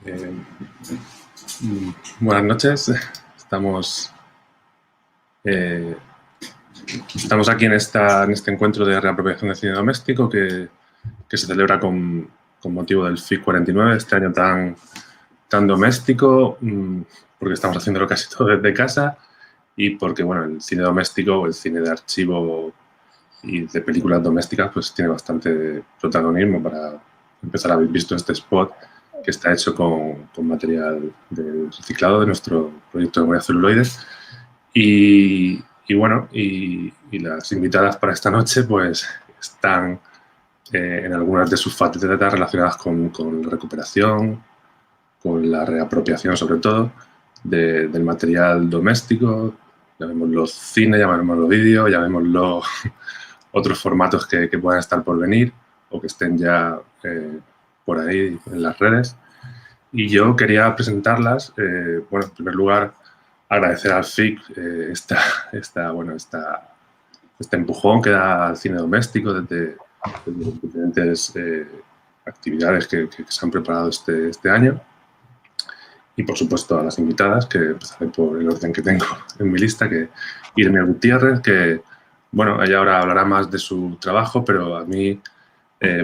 Eh, Buenas noches. Estamos aquí en este encuentro de reapropiación de cine doméstico que se celebra con motivo del FIC 49, este año tan doméstico, porque estamos haciéndolo casi todo desde casa y porque, bueno, el cine doméstico o el cine de archivo y de películas domésticas pues tiene bastante protagonismo. Para empezar, habéis visto este spot que está hecho con material reciclado de nuestro proyecto de memoria celuloides. Y bueno, y las invitadas para esta noche pues están en algunas de sus facetas relacionadas con la recuperación, con la reapropiación sobre todo del material doméstico, llamémoslo cine, llamémoslo vídeo, llamémoslo otros formatos que puedan estar por venir o que estén ya por ahí en las redes. Y yo quería presentarlas, bueno, en primer lugar, agradecer al FIC este empujón que da al cine doméstico desde diferentes actividades que se han preparado este año. Y, por supuesto, a las invitadas, que empezaré por el orden que tengo en mi lista, que Irene Gutiérrez, que, bueno, ella ahora hablará más de su trabajo, pero a mí,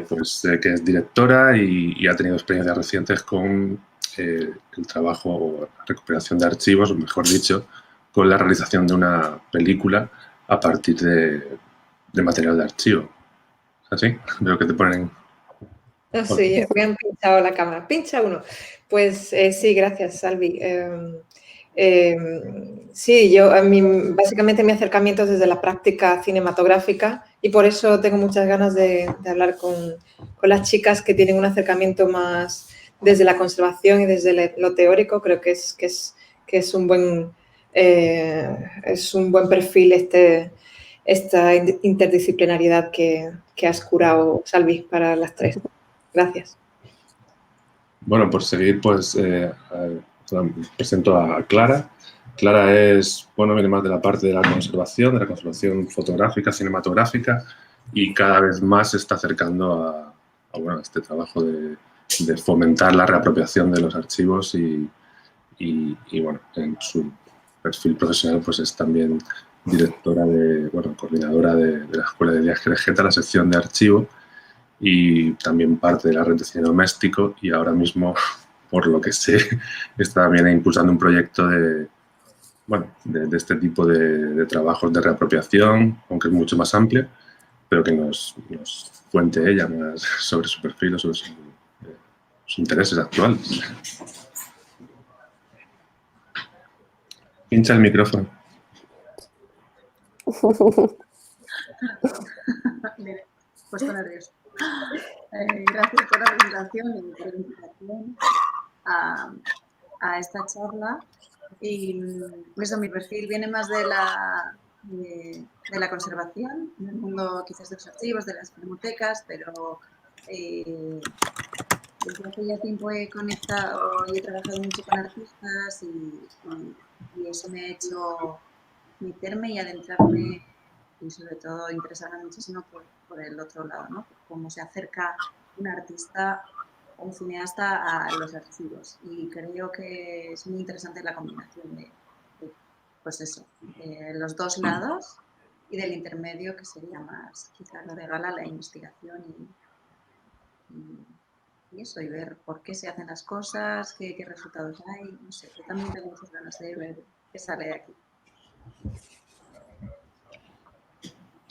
pues, que es directora y ha tenido experiencias recientes con el trabajo o la recuperación de archivos, o mejor dicho, con la realización de una película a partir de material de archivo. ¿Es así? Veo que te ponen... Sí, me han pinchado la cámara. Pincha uno. Pues sí, gracias, Salvi. Sí, básicamente mi acercamiento es desde la práctica cinematográfica y por eso tengo muchas ganas de hablar con las chicas que tienen un acercamiento más desde la conservación y desde lo teórico. Creo que es un buen perfil esta interdisciplinariedad que has curado, Salvi, para las tres. Gracias. Bueno, por seguir, pues presento a Clara. Clara es, bueno, viene más de la parte de la conservación fotográfica, cinematográfica, y cada vez más se está acercando a bueno, este trabajo de fomentar la reapropiación de los archivos y bueno, en su perfil profesional pues es también directora coordinadora de la Escuela de Viajes de Geta, la sección de archivo, y también parte de la red de cine doméstico, y ahora mismo, por lo que sé, está también impulsando un proyecto de este tipo de trabajos de reapropiación, aunque es mucho más amplio, pero que nos cuente ella más sobre su perfil o sobre sus intereses actuales. Pincha el micrófono. Mire, puesto nervioso. Gracias por la presentación y por la invitación a esta charla. Y eso, mi perfil viene más de la conservación, en el mundo quizás de los archivos, de las filmotecas, pero desde hace ya tiempo he conectado y he trabajado mucho con artistas y eso me ha hecho meterme y adentrarme y sobre todo interesarme muchísimo por el otro lado, ¿no? Por cómo se acerca un artista o un cineasta a los archivos. Y creo que es muy interesante la combinación de pues eso, los dos lados y del intermedio, que sería más quizá lo de gala, la investigación y eso, y ver por qué se hacen las cosas, qué resultados hay, no sé, yo también tengo muchas ganas de ver qué sale de aquí.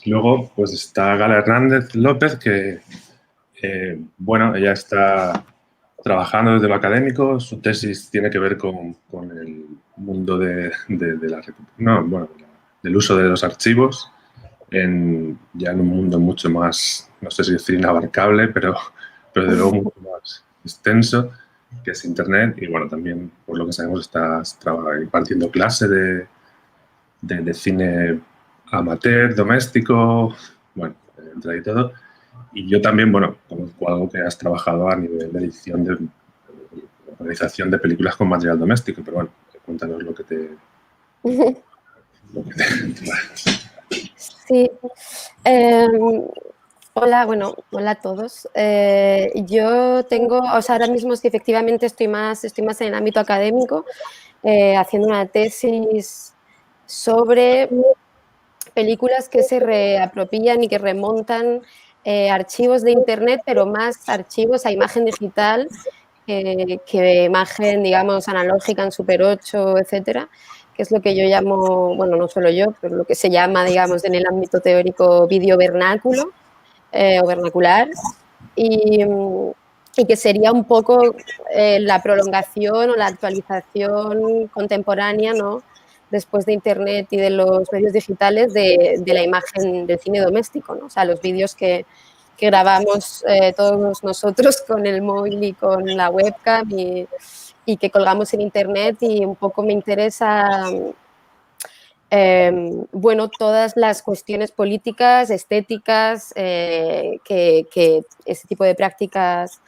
Luego, pues está Gala Hernández López, que, bueno, ella está trabajando desde lo académico. Su tesis tiene que ver con el mundo del uso de los archivos, ya en un mundo mucho más, no sé si decir inabarcable, pero de luego mucho más extenso, que es Internet. Y bueno, también, por lo que sabemos, está impartiendo clase de cine amateur, doméstico, bueno, entre ahí todo. Y yo también, bueno, conozco algo que has trabajado a nivel de edición de realización de películas con material doméstico, pero bueno, cuéntanos lo que te... Sí. Hola, bueno, hola a todos. Yo tengo, o sea, ahora mismo sí, efectivamente estoy más en el ámbito académico, haciendo una tesis sobre películas que se reapropian y que remontan archivos de Internet, pero más archivos a imagen digital que imagen, digamos, analógica en Super 8, etcétera, que es lo que yo llamo, bueno, no solo yo, pero lo que se llama, digamos, en el ámbito teórico vídeo vernáculo o vernacular, y, y que sería un poco la prolongación o la actualización contemporánea, ¿no?, después de Internet y de los medios digitales, de la imagen del cine doméstico, ¿no? O sea, los vídeos que grabamos todos nosotros con el móvil y con la webcam y que colgamos en Internet, y un poco me interesa bueno, todas las cuestiones políticas, estéticas, que ese tipo de prácticas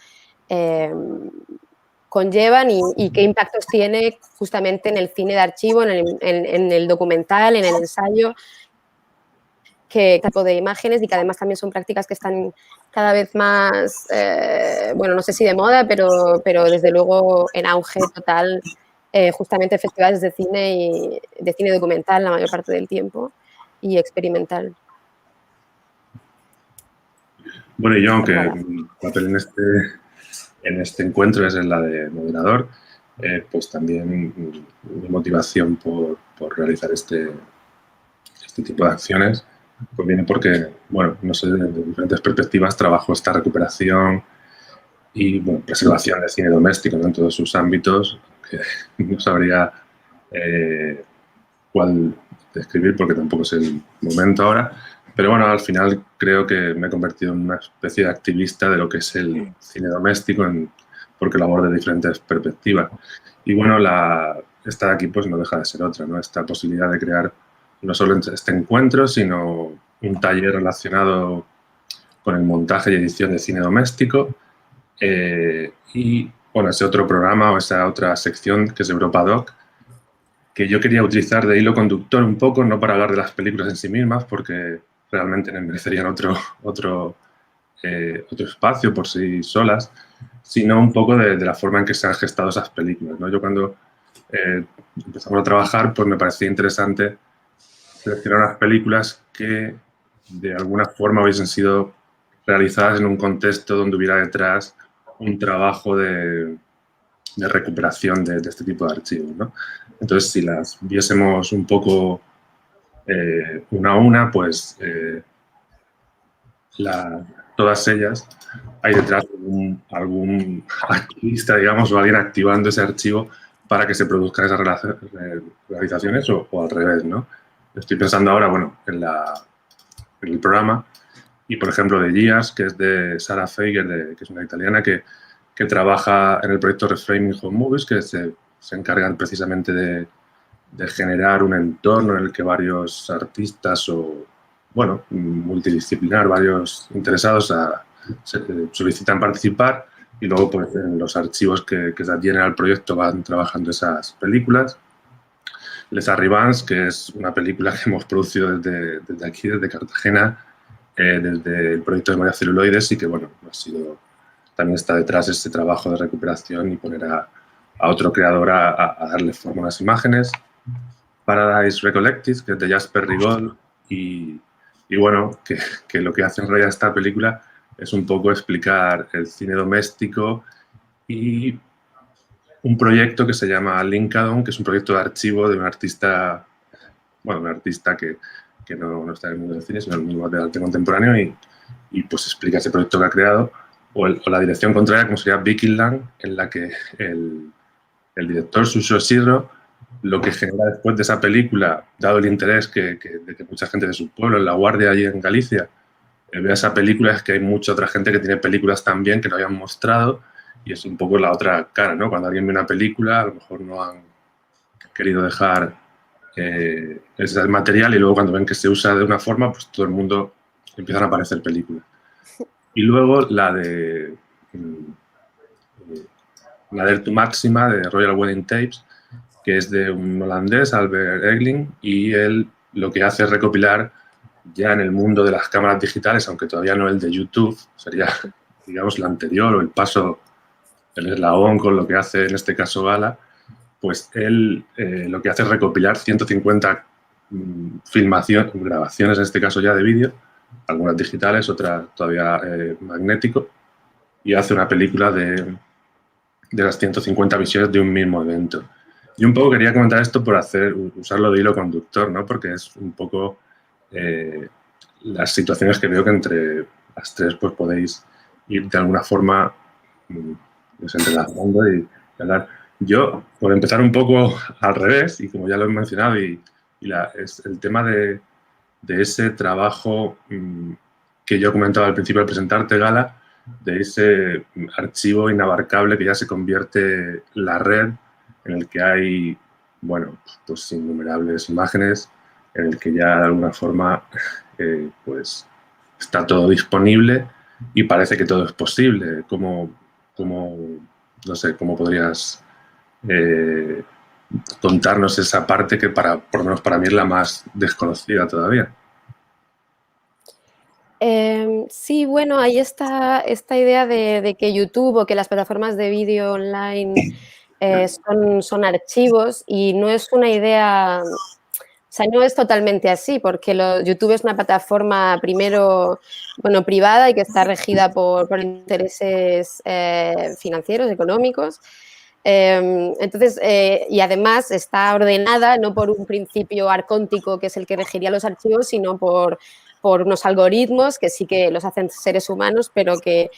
conllevan y qué impactos tiene justamente en el cine de archivo, en el documental, en el ensayo, qué tipo de imágenes, y que además también son prácticas que están cada vez más, bueno, no sé si de moda, pero desde luego en auge total, justamente en festivales de cine documental la mayor parte del tiempo, y experimental. Bueno, y yo, aunque mi papel en este encuentro es en la de moderador, pues también mi motivación por realizar este tipo de acciones pues viene porque, bueno, no sé, desde diferentes perspectivas trabajo esta recuperación y, bueno, preservación del cine doméstico, ¿no?, en todos sus ámbitos, que no sabría cuál describir porque tampoco es el momento ahora. Pero bueno, al final creo que me he convertido en una especie de activista de lo que es el cine doméstico, porque lo abordo de diferentes perspectivas. Y bueno, esta de aquí pues no deja de ser otra, ¿no? Esta posibilidad de crear no solo este encuentro, sino un taller relacionado con el montaje y edición de cine doméstico. Y bueno, ese otro programa o esa otra sección que es Europa Doc, que yo quería utilizar de hilo conductor un poco, no para hablar de las películas en sí mismas, porque realmente merecerían otro espacio por sí solas, sino un poco de la forma en que se han gestado esas películas, ¿no? Yo cuando empezamos a trabajar, pues me parecía interesante seleccionar unas películas que de alguna forma hubiesen sido realizadas en un contexto donde hubiera detrás un trabajo de recuperación de este tipo de archivos, ¿no? Entonces, si las viésemos un poco una a una, pues todas ellas hay detrás algún activista, digamos, o alguien activando ese archivo para que se produzcan esas realizaciones o al revés, ¿no? Estoy pensando ahora, bueno, en el programa y, por ejemplo, de Gias, que es de Sarah Feiger, que es una italiana que trabaja en el proyecto Reframing Home Movies, que se encargan precisamente de generar un entorno en el que varios artistas o, bueno, multidisciplinar, varios interesados solicitan participar y luego pues en los archivos que se adhieren al proyecto van trabajando esas películas. Les Arribans, que es una película que hemos producido desde aquí, desde Cartagena, desde el proyecto de María Celuloides, y que, bueno, también está detrás este trabajo de recuperación y poner a otro creador a darle forma a las imágenes. Paradise Recollected, que es de Jasper Rigol, y bueno, que lo que hace en realidad esta película es un poco explicar el cine doméstico y un proyecto que se llama Linkadon, que es un proyecto de archivo de un artista, bueno, un artista que no está en el mundo del cine, sino en el mundo del arte contemporáneo, y pues explica ese proyecto que ha creado, o la dirección contraria, como sería Vikingland, en la que el director Suso Sirro lo que genera después de esa película, dado el interés de que mucha gente de su pueblo, en La Guardia, allí en Galicia, vea esa película, es que hay mucha otra gente que tiene películas también que no habían mostrado, y es un poco la otra cara, ¿no? Cuando alguien ve una película, a lo mejor no han querido dejar ese material, y luego cuando ven que se usa de una forma, pues todo el mundo empiezan a aparecer películas. Y luego la de Tu Máxima, de Royal Wedding Tapes, que es de un holandés, Albert Egling, y él lo que hace es recopilar ya en el mundo de las cámaras digitales, aunque todavía no el de YouTube, sería, digamos, la anterior o el paso, el eslabón con lo que hace en este caso Gala, pues él lo que hace es recopilar 150 grabaciones, en este caso ya de vídeo, algunas digitales, otras todavía magnético, y hace una película de las 150 visiones de un mismo evento. Y un poco quería comentar esto por usarlo de hilo conductor, ¿no? Porque es un poco las situaciones que veo que entre las tres pues podéis ir de alguna forma desentrelazando y hablar. Yo, por empezar un poco al revés, y como ya lo he mencionado, es el tema de ese trabajo que yo comentaba al principio al presentarte, Gala, de ese archivo inabarcable que ya se convierte la red, en el que hay, bueno, pues innumerables imágenes, en el que ya de alguna forma pues está todo disponible y parece que todo es posible. No sé, cómo podrías contarnos esa parte que por lo menos para mí es la más desconocida todavía? Sí, bueno, hay esta idea de que YouTube o que las plataformas de vídeo online son archivos, y no es una idea, o sea, no es totalmente así, porque YouTube es una plataforma primero, bueno, privada y que está regida por intereses financieros, económicos. Entonces, y además está ordenada no por un principio arcóntico que es el que regiría los archivos, sino por unos algoritmos que sí que los hacen seres humanos, pero que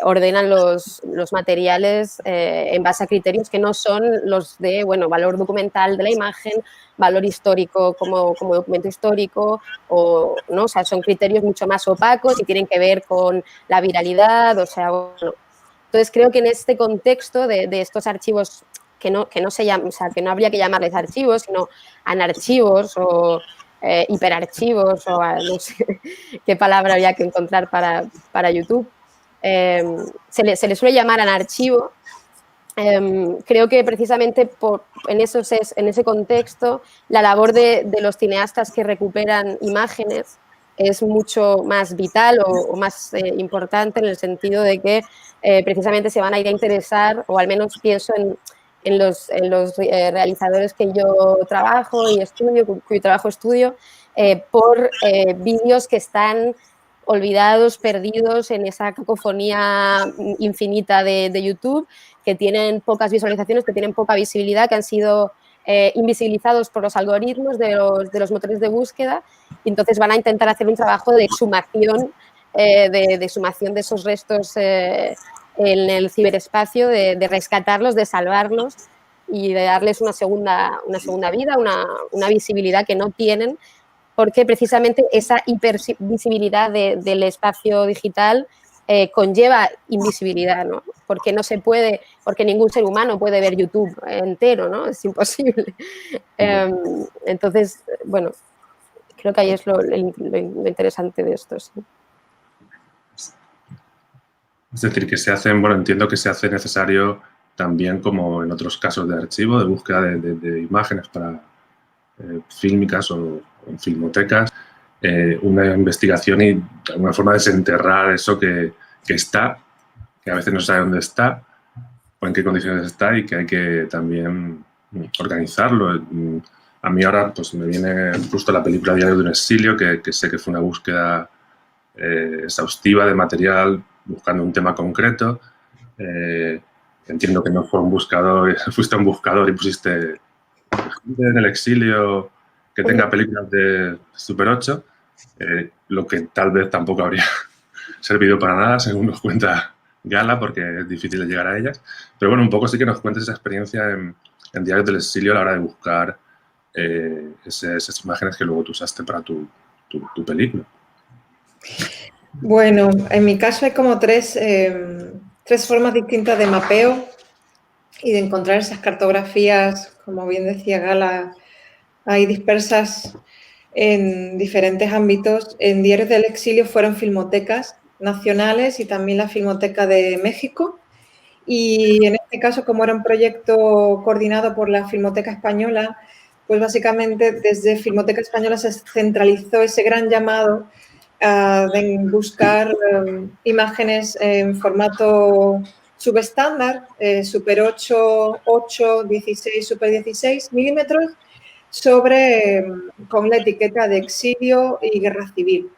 ordenan los materiales en base a criterios que no son los de, bueno, valor documental de la imagen, valor histórico como documento histórico, ¿no? O sea, son criterios mucho más opacos y tienen que ver con la viralidad, o sea, bueno. Entonces, creo que en este contexto de estos archivos que no se llaman, o sea, que no habría que llamarles archivos, sino anarchivos o hiperarchivos o no sé qué palabra habría que encontrar para YouTube, se le suele llamar anarchivo. Creo que precisamente en ese contexto la labor de los cineastas que recuperan imágenes es mucho más vital o más importante, en el sentido de que precisamente se van a ir a interesar, o al menos pienso en los realizadores que yo trabajo y estudio, cuyo trabajo estudio, por vídeos que están olvidados, perdidos en esa cacofonía infinita de YouTube, que tienen pocas visualizaciones, que tienen poca visibilidad, que han sido invisibilizados por los algoritmos de los motores de búsqueda, y entonces van a intentar hacer un trabajo de exhumación, de exhumación de esos restos en el ciberespacio, de rescatarlos, de salvarlos y de darles una segunda vida, una visibilidad que no tienen, porque precisamente esa hipervisibilidad del espacio digital conlleva invisibilidad, ¿no? Porque no se puede, porque ningún ser humano puede ver YouTube entero, ¿no? Es imposible. Entonces, bueno, creo que ahí es lo interesante de esto, sí. Es decir, que se hacen, bueno, entiendo que se hace necesario también, como en otros casos de archivo, de búsqueda de imágenes para fílmicas o en filmotecas, una investigación y de alguna forma desenterrar eso que está, que a veces no se sabe dónde está o en qué condiciones está, y que hay que también organizarlo. A mí ahora pues me viene justo la película Diario de un exilio, que sé que fue una búsqueda exhaustiva de material buscando un tema concreto. Entiendo que no fue un buscador, fuiste a un buscador y pusiste en el exilio que tenga películas de Super 8, lo que tal vez tampoco habría servido para nada, según nos cuenta Gala, porque es difícil de llegar a ellas. Pero bueno, un poco sí que nos cuentes esa experiencia en Diarios del Exilio a la hora de buscar esas imágenes que luego tú usaste para tu película. Bueno, en mi caso hay como tres formas distintas de mapeo y de encontrar esas cartografías, como bien decía Gala, hay dispersas en diferentes ámbitos. En Diarios del Exilio fueron filmotecas nacionales y también la Filmoteca de México. Y en este caso, como era un proyecto coordinado por la Filmoteca Española, pues básicamente desde Filmoteca Española se centralizó ese gran llamado de buscar imágenes en formato subestándar, Super 8, 8, 16, Super 16 milímetros, con la etiqueta de exilio y guerra civil.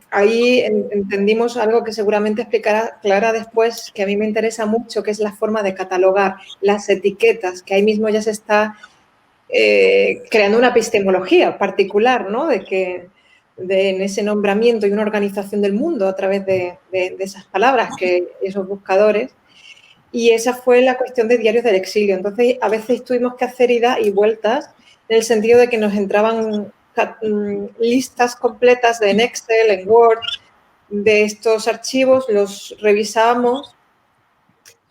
Ahí entendimos algo que seguramente explicará Clara después, que a mí me interesa mucho, que es la forma de catalogar las etiquetas, que ahí mismo ya se está creando una epistemología particular, ¿no? En ese nombramiento y una organización del mundo a través de esas palabras, esos buscadores. Y esa fue la cuestión de Diarios del Exilio. Entonces, a veces tuvimos que hacer ida y vueltas en el sentido de que nos entraban listas completas en Excel, en Word, de estos archivos, los revisábamos.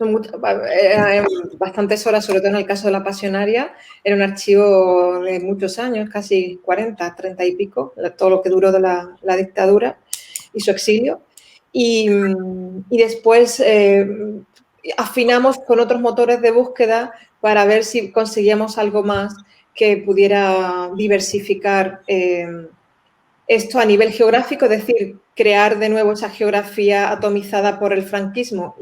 Eran bastantes horas, sobre todo en el caso de La Pasionaria. Era un archivo de muchos años, casi 40, 30 y pico, todo lo que duró de la dictadura y su exilio. Y después afinamos con otros motores de búsqueda para ver si conseguíamos algo más que pudiera diversificar esto a nivel geográfico, es decir, crear de nuevo esa geografía atomizada por el franquismo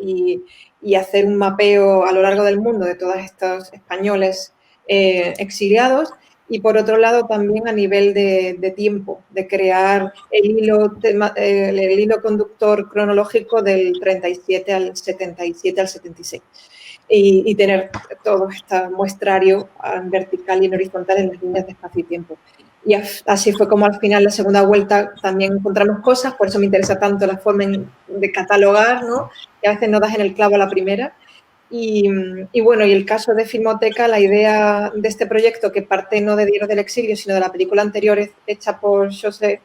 y hacer un mapeo a lo largo del mundo de todos estos españoles exiliados. Y por otro lado también a nivel de tiempo, de crear el hilo conductor cronológico del 37 al 77 al 76 y tener todo este muestrario vertical y en horizontal en las líneas de espacio y tiempo. Y así fue como al final, la segunda vuelta, también encontramos cosas, por eso me interesa tanto la forma de catalogar, ¿no? Que a veces no das en el clavo a la primera. Y bueno, y el caso de Filmoteca, la idea de este proyecto, que parte no de Diarios del Exilio, sino de la película anterior hecha por José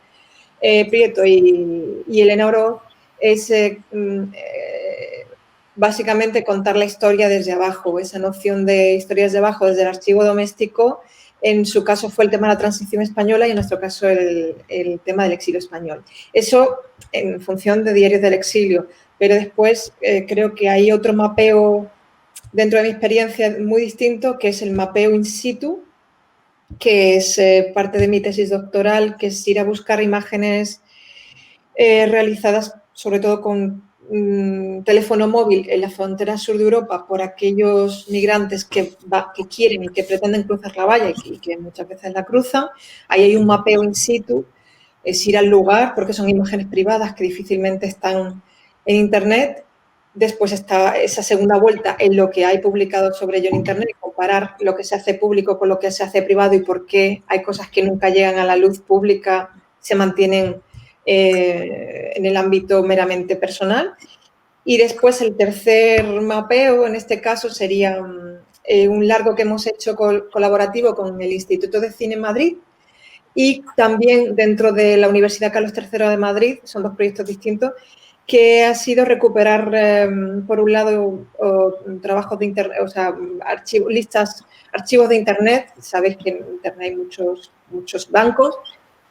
Prieto y Elena Oroz, es básicamente contar la historia desde abajo, esa noción de historias de abajo, desde el archivo doméstico. En su caso fue el tema de la transición española y en nuestro caso el tema del exilio español. Eso en función de Diarios del Exilio, pero después creo que hay otro mapeo dentro de mi experiencia muy distinto, que es el mapeo in situ, que es parte de mi tesis doctoral, que es ir a buscar imágenes realizadas sobre todo con teléfono móvil en la frontera sur de Europa por aquellos migrantes que quieren y que pretenden cruzar la valla y que muchas veces la cruzan. Ahí hay un mapeo in situ, es ir al lugar porque son imágenes privadas que difícilmente están en Internet. Después está esa segunda vuelta en lo que hay publicado sobre ello en Internet, comparar lo que se hace público con lo que se hace privado y por qué hay cosas que nunca llegan a la luz pública, se mantienen en el ámbito meramente personal. Y después el tercer mapeo, en este caso, sería un largo que hemos hecho colaborativo con el Instituto de Cine en Madrid y también dentro de la Universidad Carlos III de Madrid, son dos proyectos distintos, que ha sido recuperar, por un lado, trabajos de Internet, o sea, archivos de Internet. Sabéis que en Internet hay muchos bancos,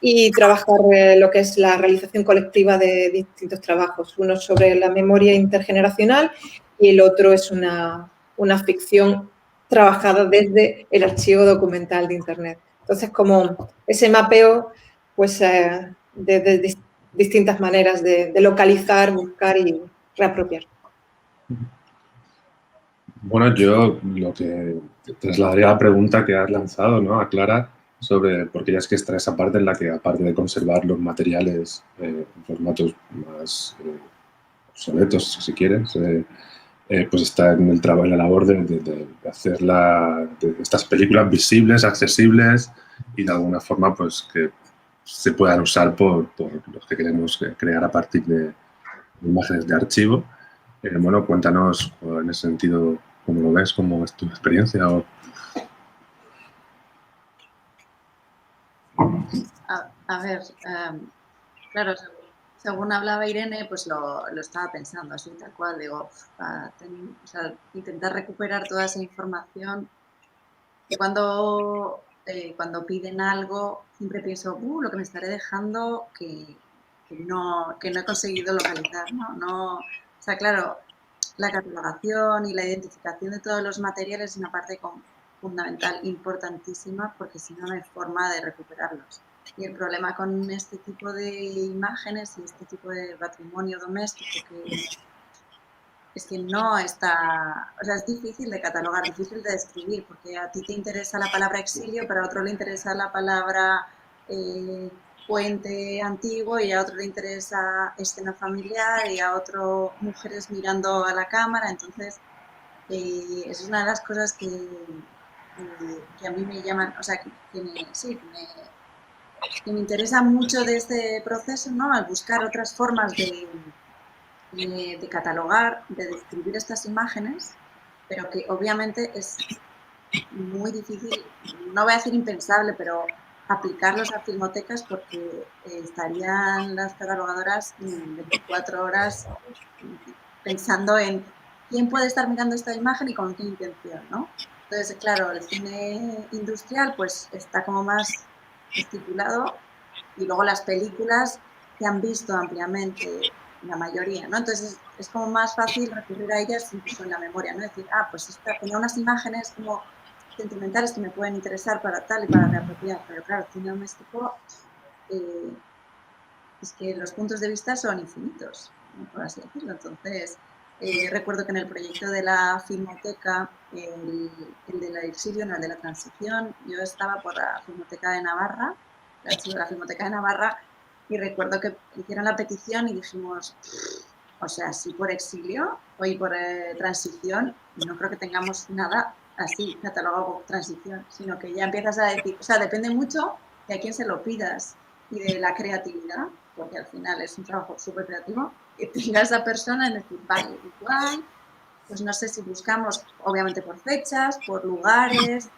y trabajar lo que es la realización colectiva de distintos trabajos. Uno sobre la memoria intergeneracional y el otro es una ficción trabajada desde el archivo documental de Internet. Entonces, como ese mapeo, pues, de distintas maneras de localizar, buscar y reapropiar. Bueno, yo lo que te trasladaría la pregunta que has lanzado, ¿no?, a Clara, sobre, porque ya es que está esa parte en la que, aparte de conservar los materiales en formatos más obsoletos, si quieres, pues está en la labor de hacer de estas películas visibles, accesibles y de alguna forma pues que se puedan usar por los que queremos crear a partir de imágenes de archivo. Bueno, cuéntanos en ese sentido cómo lo ves, cómo es tu experiencia. A ver, claro, según hablaba Irene, pues lo estaba pensando así tal cual, digo, o sea, intentar recuperar toda esa información. Y cuando piden algo, siempre pienso, lo que me estaré dejando que no he conseguido localizar, ¿no? O sea, claro, la catalogación y la identificación de todos los materiales es una parte fundamental, importantísima, porque si no, no hay forma de recuperarlos. Y el problema con este tipo de imágenes y este tipo de patrimonio doméstico es que no está, o sea, es difícil de catalogar, difícil de describir, porque a ti te interesa la palabra exilio, pero a otro le interesa la palabra puente antiguo, y a otro le interesa escena familiar, y a otro mujeres mirando a la cámara. Entonces, es una de las cosas que a mí me llaman, o sea, que me interesa mucho de este proceso, ¿no? Al buscar otras formas de catalogar, de describir estas imágenes, pero que obviamente es muy difícil, no voy a decir impensable, pero aplicarlos a filmotecas, porque estarían las catalogadoras 24 horas pensando en quién puede estar mirando esta imagen y con qué intención, ¿no? Entonces, claro, el cine industrial pues está como más estipulado, y luego las películas se han visto ampliamente, la mayoría, ¿no? Entonces es como más fácil recurrir a ellas incluso en la memoria, ¿no? Decir, pues esta tenía unas imágenes como sentimentales que me pueden interesar para tal y para reapropiar, pero claro, el cine doméstico es que los puntos de vista son infinitos, ¿no? Por así decirlo. Entonces, yo recuerdo que en el proyecto de la Filmoteca, el de la exilio, no, el de la transición, yo estaba por la Filmoteca de Navarra, el archivo de la Filmoteca de Navarra, y recuerdo que hicieron la petición y dijimos, o sea, si por exilio o y por transición, no creo que tengamos nada así catalogado como transición, sino que ya empiezas a decir, o sea, depende mucho de a quién se lo pidas y de la creatividad, porque al final es un trabajo súper creativo, que tenga esa persona en decir, vale, igual, pues no sé si buscamos, obviamente por fechas, por lugares,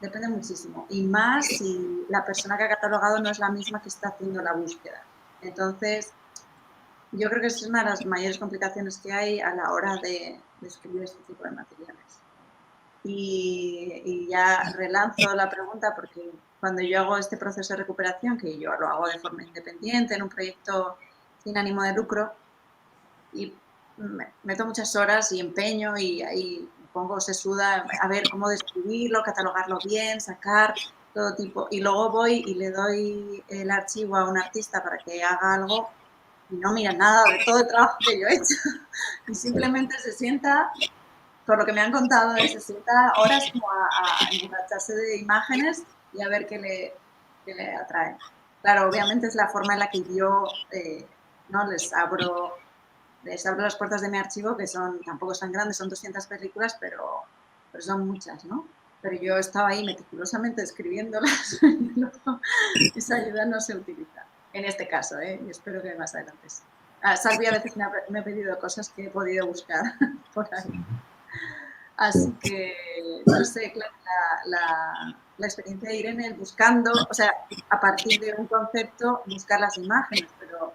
depende muchísimo. Y más si la persona que ha catalogado no es la misma que está haciendo la búsqueda. Entonces, yo creo que es una de las mayores complicaciones que hay a la hora de escribir este tipo de materiales. Y ya relanzo la pregunta, porque cuando yo hago este proceso de recuperación, que yo lo hago de forma independiente, en un proyecto sin ánimo de lucro, y meto muchas horas y empeño, y ahí pongo sesuda a ver cómo describirlo, catalogarlo bien, sacar todo tipo, y luego voy y le doy el archivo a un artista para que haga algo, y no mira nada de todo el trabajo que yo he hecho, y simplemente se sienta, por lo que me han contado, se sienta horas como a emborracharse de imágenes y a ver qué le atrae. Claro, obviamente es la forma en la que yo ¿no? les abro las puertas de mi archivo, que tampoco son grandes, son 200 películas, pero son muchas, ¿no? Pero yo estaba ahí meticulosamente escribiéndolas y luego esa ayuda no se utiliza. En este caso, y espero que más adelante sí. Salvi a veces me ha pedido cosas que he podido buscar por ahí. Así que, no sé, claro, la experiencia de Irene buscando, o sea, a partir de un concepto, buscar las imágenes, pero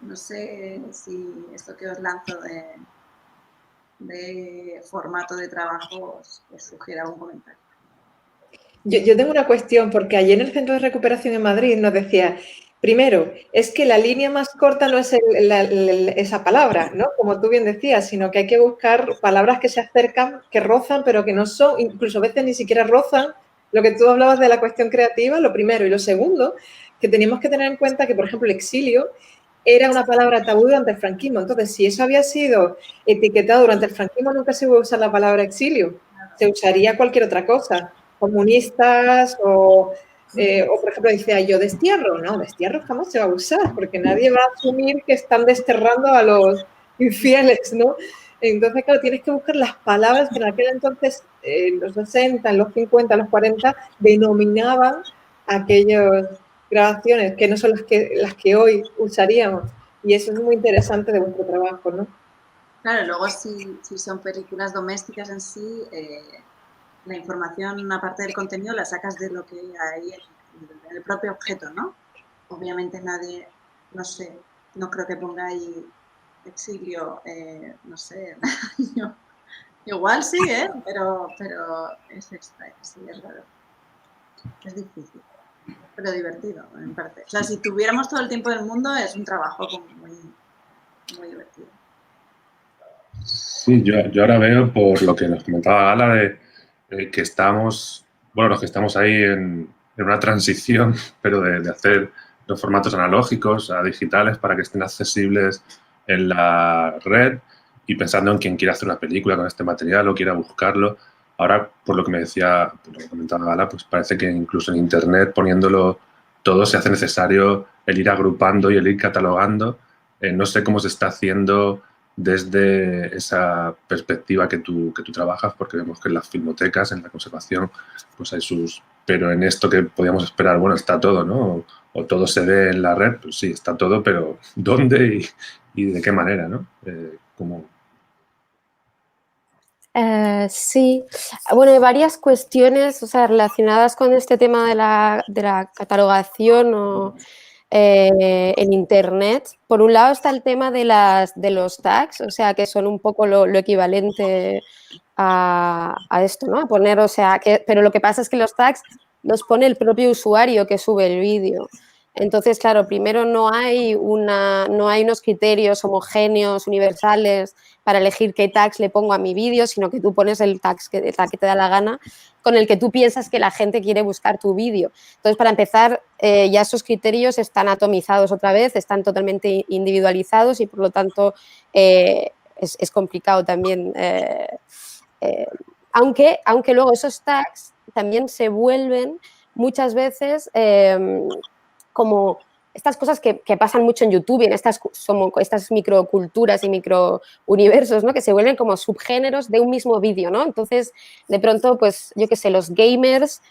no sé si esto que os lanzo de formato de trabajo os sugiere algún comentario. Yo tengo una cuestión, porque ayer en el Centro de Recuperación en Madrid nos decía, primero, es que la línea más corta no es esa palabra, ¿no? Como tú bien decías, sino que hay que buscar palabras que se acercan, que rozan, pero que no son, incluso a veces ni siquiera rozan. Lo que tú hablabas de la cuestión creativa, lo primero. Y lo segundo, que teníamos que tener en cuenta que, por ejemplo, el exilio era una palabra tabú durante el franquismo. Entonces, si eso había sido etiquetado durante el franquismo, nunca se iba a usar la palabra exilio. Se usaría cualquier otra cosa. Comunistas o por ejemplo, decía yo, destierro. No, destierro jamás se va a usar, porque nadie va a asumir que están desterrando a los infieles, ¿no? Entonces, claro, tienes que buscar las palabras que en aquel entonces, en los 60, en los 50, en los 40, denominaban aquellas grabaciones, que no son las que hoy usaríamos. Y eso es muy interesante de vuestro trabajo, ¿no? Claro, luego si son películas domésticas en sí, la información, aparte del contenido, la sacas de lo que hay en el propio objeto, ¿no? Obviamente nadie, no sé, no creo que ponga ahí exilio, no sé, igual sí, pero es extra, sí, es raro. Es difícil, pero divertido, en parte. O sea, si tuviéramos todo el tiempo del mundo, es un trabajo como muy divertido. Sí, yo ahora veo, por lo que nos comentaba Gala, que estamos, bueno, los que estamos ahí en una transición, pero de hacer los formatos analógicos a digitales para que estén accesibles en la red y pensando en quien quiera hacer una película con este material o quiera buscarlo. Ahora, por lo que me decía, por lo que comentaba Gala, pues parece que incluso en Internet, poniéndolo todo, se hace necesario el ir agrupando y el ir catalogando. No sé cómo se está haciendo desde esa perspectiva que tú trabajas, porque vemos que en las filmotecas, en la conservación, pues hay sus... Pero en esto que podíamos esperar, bueno, está todo, ¿no? O todo se ve en la red, pues sí, está todo, pero ¿dónde y de qué manera, ¿no? ¿Cómo? Sí, bueno, hay varias cuestiones, o sea, relacionadas con este tema de la catalogación en Internet. Por un lado está el tema de los tags, o sea, que son un poco lo equivalente a esto, ¿no? A poner, o sea, pero lo que pasa es que los tags los pone el propio usuario que sube el vídeo. Entonces, claro, primero no hay unos criterios homogéneos, universales, para elegir qué tags le pongo a mi vídeo, sino que tú pones el tag que te da la gana, con el que tú piensas que la gente quiere buscar tu vídeo. Entonces, para empezar, ya esos criterios están atomizados otra vez, están totalmente individualizados y, por lo tanto, es complicado también. Aunque luego esos tags también se vuelven muchas veces como estas cosas que pasan mucho en YouTube y en estas microculturas y microuniversos, ¿no? Que se vuelven como subgéneros de un mismo vídeo, ¿no? Entonces, de pronto, pues, yo qué sé, los gamers,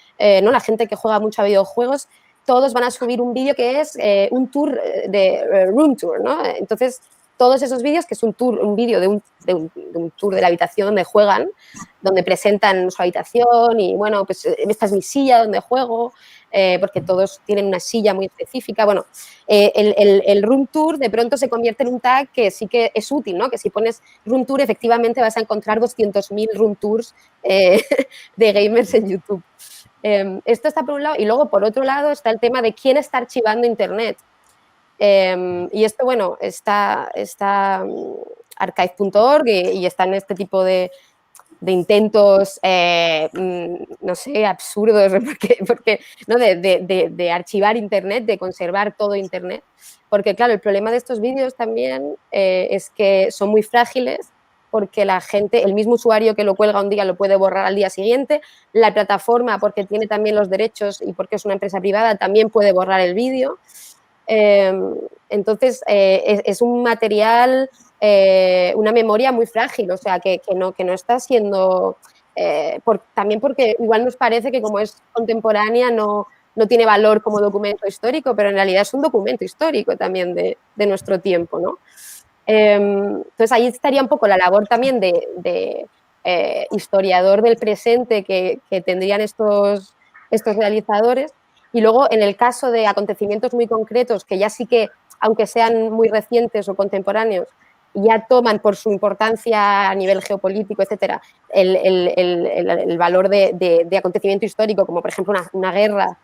¿no? La gente que juega mucho a videojuegos, todos van a subir un vídeo que es un tour de room tour, ¿no? Entonces, todos esos vídeos, que es un vídeo de un tour de la habitación donde juegan, donde presentan su habitación y, bueno, pues esta es mi silla donde juego, porque todos tienen una silla muy específica. Bueno, el room tour de pronto se convierte en un tag que sí que es útil, ¿no? Que si pones room tour, efectivamente vas a encontrar 200.000 room tours de gamers en YouTube. Esto está por un lado. Y luego, por otro lado, está el tema de quién está archivando Internet. Y esto, bueno, está archive.org y está en este tipo de intentos, no sé, absurdos, porque ¿no? de archivar Internet, de conservar todo Internet. Porque, claro, el problema de estos vídeos también es que son muy frágiles, porque la gente, el mismo usuario que lo cuelga un día lo puede borrar al día siguiente, la plataforma, porque tiene también los derechos y porque es una empresa privada, también puede borrar el vídeo. Entonces, es un material, una memoria muy frágil, o sea, que no está siendo... también porque igual nos parece que como es contemporánea no tiene valor como documento histórico, pero en realidad es un documento histórico también de nuestro tiempo, ¿no? Entonces, ahí estaría un poco la labor también de historiador del presente que tendrían estos realizadores. Y luego, en el caso de acontecimientos muy concretos, que ya sí que, aunque sean muy recientes o contemporáneos, ya toman por su importancia a nivel geopolítico, etcétera, el valor de acontecimiento histórico, como por ejemplo una guerra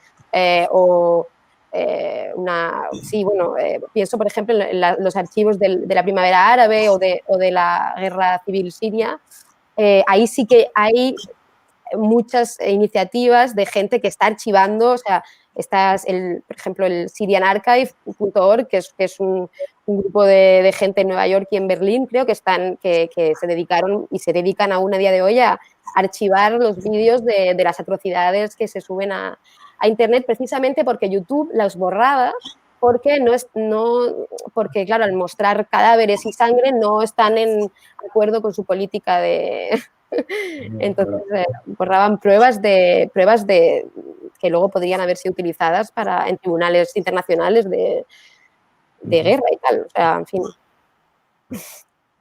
pienso por ejemplo en los archivos de la primavera árabe o de la guerra civil siria. Ahí sí que hay muchas iniciativas de gente que está archivando, o sea, por ejemplo, el syrianarchive.org, que es un grupo de gente en Nueva York y en Berlín, creo que se dedicaron y se dedican aún a día de hoy a archivar los vídeos de las atrocidades que se suben a Internet, precisamente porque YouTube las borraba, porque porque, claro, al mostrar cadáveres y sangre no están en acuerdo con su política de... Entonces, borraban pruebas que luego podrían haber sido utilizadas en tribunales internacionales de guerra y tal. O sea, en fin.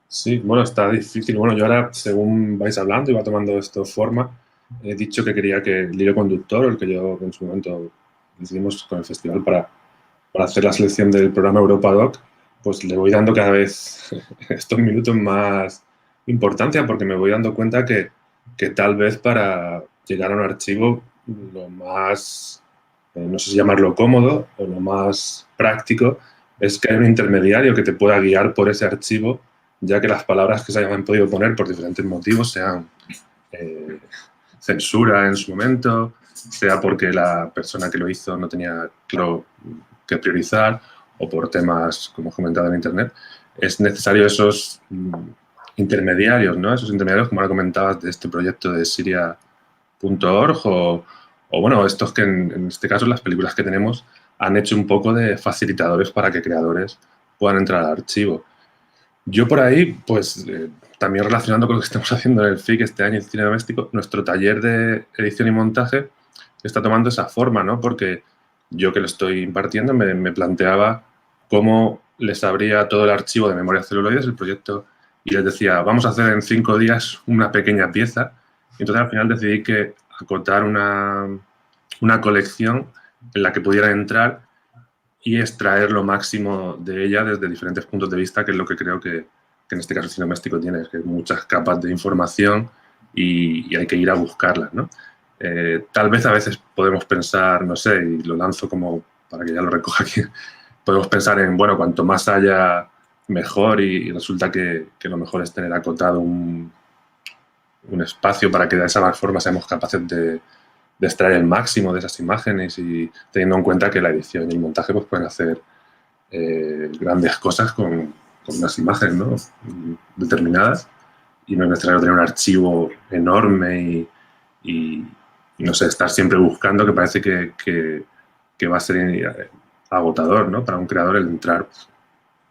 Sí, bueno, está difícil. Bueno, yo ahora, según vais hablando y va tomando esto forma, he dicho que quería que el hilo conductor, el que yo en su momento decidimos con el festival para hacer la selección del programa Europa Doc, pues le voy dando cada vez estos minutos más importancia, porque me voy dando cuenta que tal vez para llegar a un archivo lo más, no sé si llamarlo cómodo o lo más práctico, es que hay un intermediario que te pueda guiar por ese archivo, ya que las palabras que se hayan podido poner por diferentes motivos sean censura en su momento, sea porque la persona que lo hizo no tenía claro qué priorizar o por temas, como he comentado en Internet. Es necesario esos intermediarios, ¿no? Esos intermediarios, como ahora comentabas, de este proyecto de Siria.org o bueno, estos que en este caso las películas que tenemos han hecho un poco de facilitadores para que creadores puedan entrar al archivo. Yo por ahí, pues también relacionando con lo que estamos haciendo en el FIC este año en cine doméstico, nuestro taller de edición y montaje está tomando esa forma, ¿no? Porque yo que lo estoy impartiendo me planteaba cómo les abría todo el archivo de memoria celuloides, el proyecto, y les decía, vamos a hacer en 5 días una pequeña pieza. Y entonces al final decidí que acotar una colección en la que pudieran entrar y extraer lo máximo de ella desde diferentes puntos de vista, que es lo que creo que en este caso el cine doméstico tiene, es que hay muchas capas de información y hay que ir a buscarlas, ¿no? Tal vez a veces podemos pensar, no sé, y lo lanzo como para que ya lo recoja aquí, podemos pensar en, bueno, cuanto más haya, mejor, y resulta que lo mejor es tener acotado un espacio para que de esa forma seamos capaces de extraer el máximo de esas imágenes y teniendo en cuenta que la edición y el montaje pues, pueden hacer grandes cosas con unas imágenes, ¿no? Determinadas, y no es necesario tener un archivo enorme y no sé, estar siempre buscando, que parece que va a ser agotador, ¿no? Para un creador el entrar pues,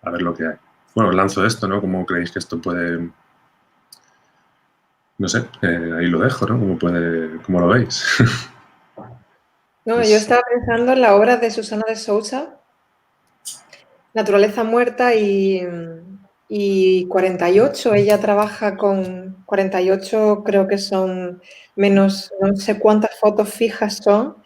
a ver lo que hay. Bueno, os lanzo esto, ¿no? ¿Cómo creéis que esto puede...? No sé, ahí lo dejo, ¿no? ¿Cómo lo veis? No, Pues, yo estaba pensando en la obra de Susana de Sousa, Naturaleza Muerta y 48. Ella trabaja con 48, creo que son menos, no sé cuántas fotos fijas son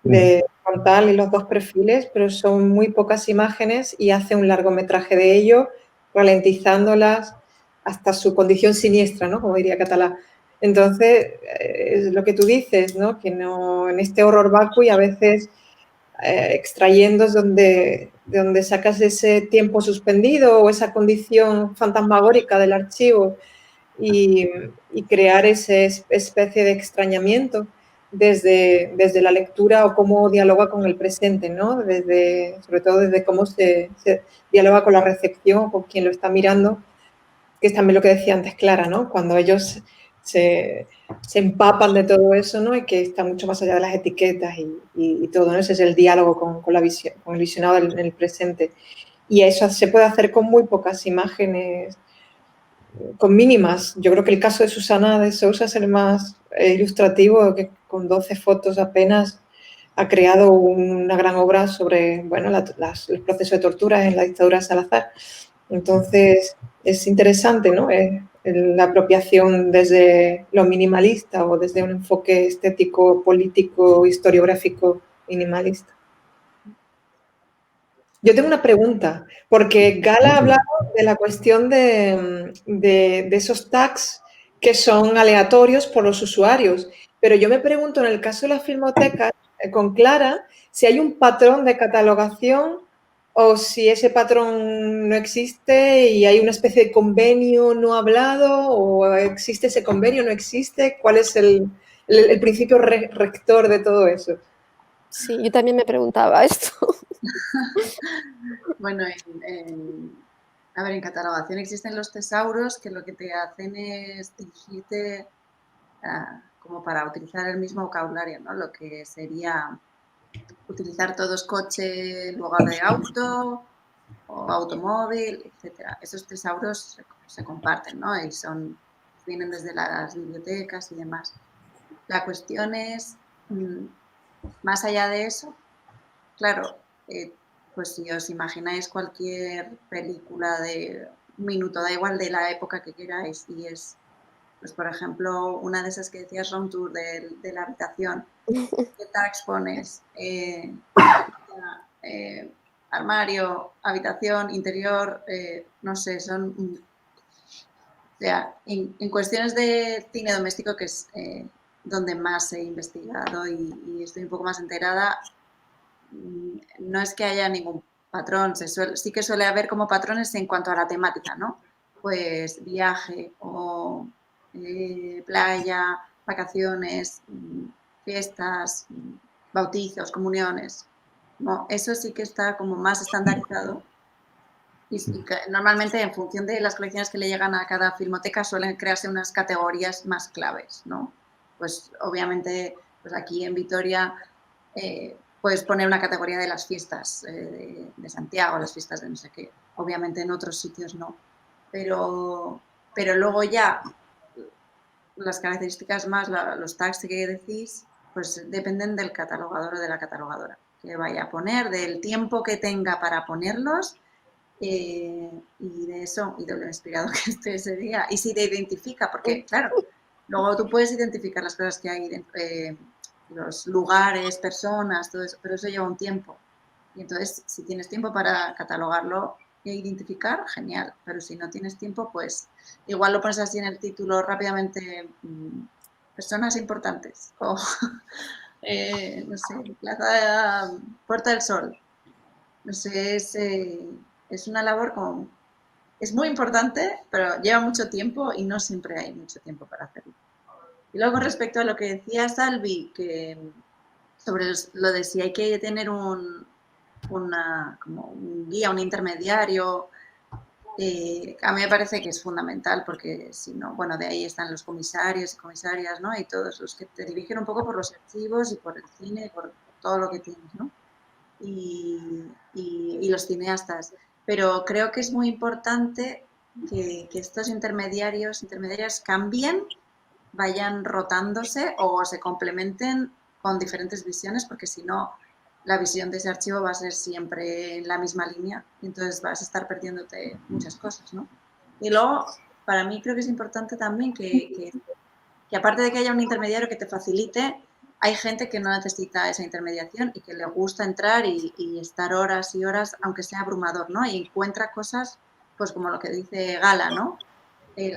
de frontal y los dos perfiles, pero son muy pocas imágenes y hace un largometraje de ello, ralentizándolas hasta su condición siniestra, ¿no? Como diría Catalá. Entonces, es lo que tú dices, ¿no? Que no, en este horror vacui a veces extrayendo es de donde sacas ese tiempo suspendido o esa condición fantasmagórica del archivo y crear esa especie de extrañamiento desde la lectura o cómo dialoga con el presente, ¿no? Sobre todo desde cómo se dialoga con la recepción o con quien lo está mirando, que es también lo que decía antes Clara, ¿no? Cuando ellos se empapan de todo eso, ¿no? Y que está mucho más allá de las etiquetas y todo, ¿no? Ese es el diálogo con la visión, con el visionado en el presente. Y eso se puede hacer con muy pocas imágenes, con mínimas. Yo creo que el caso de Susana de Sousa es el más ilustrativo, que con 12 fotos apenas ha creado una gran obra sobre, bueno, el proceso de tortura en la dictadura de Salazar. Entonces, es interesante, ¿no? La apropiación desde lo minimalista o desde un enfoque estético, político, historiográfico minimalista. Yo tengo una pregunta, porque Gala ha hablado de la cuestión de esos tags que son aleatorios por los usuarios, pero yo me pregunto, en el caso de la filmoteca, con Clara, si hay un patrón de catalogación o si ese patrón no existe y hay una especie de convenio no hablado o existe ese convenio, no existe, ¿cuál es el principio rector de todo eso? Sí, yo también me preguntaba esto. Bueno, a ver, en catalogación existen los tesauros que lo que te hacen es dirigirte como para utilizar el mismo vocabulario, ¿no? Lo que sería utilizar todos coche en lugar de auto o automóvil, etcétera. Esos tesauros se comparten, ¿no? Y vienen desde las bibliotecas y demás. La cuestión es, más allá de eso, claro, pues si os imagináis cualquier película de un minuto, da igual de la época que queráis, y es, pues por ejemplo, una de esas que decías, room tour de la habitación, ¿qué tags pones? Armario, habitación, interior, no sé, son... O sea, en cuestiones de cine doméstico, que es donde más he investigado y estoy un poco más enterada, no es que haya ningún patrón, sí que suele haber como patrones en cuanto a la temática, ¿no? Pues viaje o playa, vacaciones, fiestas, bautizos, comuniones. No, eso sí que está como más estandarizado. Y que normalmente en función de las colecciones que le llegan a cada filmoteca suelen crearse unas categorías más claves, ¿no? Pues obviamente pues aquí en Vitoria puedes poner una categoría de las fiestas de Santiago, las fiestas de no sé qué. Obviamente en otros sitios no. Pero luego ya las características más, los tags que decís, pues dependen del catalogador o de la catalogadora que vaya a poner, del tiempo que tenga para ponerlos. Y de eso, y de lo inspirado que esté ese día. Y si te identifica, porque claro, luego tú puedes identificar las cosas que hay dentro, los lugares, personas, todo eso, pero eso lleva un tiempo. Y entonces, si tienes tiempo para catalogarlo e identificar, genial. Pero si no tienes tiempo, pues igual lo pones así en el título rápidamente, personas importantes. O, no sé, Plaza Puerta del Sol. No sé, es una labor como... Es muy importante, pero lleva mucho tiempo y no siempre hay mucho tiempo para hacerlo. Y luego respecto a lo que decía Salvi, que sobre lo de si hay que tener como un guía, un intermediario, a mí me parece que es fundamental porque si no, bueno, de ahí están los comisarios y comisarias, ¿no? Y todos los que te dirigen un poco por los archivos y por el cine y por todo lo que tienes, ¿no? Y los cineastas. Pero creo que es muy importante que estos intermediarias cambien, vayan rotándose o se complementen con diferentes visiones, porque si no, la visión de ese archivo va a ser siempre en la misma línea y entonces vas a estar perdiéndote muchas cosas, ¿no? Y luego, para mí creo que es importante también que aparte de que haya un intermediario que te facilite, hay gente que no necesita esa intermediación y que le gusta entrar y estar horas y horas, aunque sea abrumador, ¿no? Y encuentra cosas, pues como lo que dice Gala, ¿no?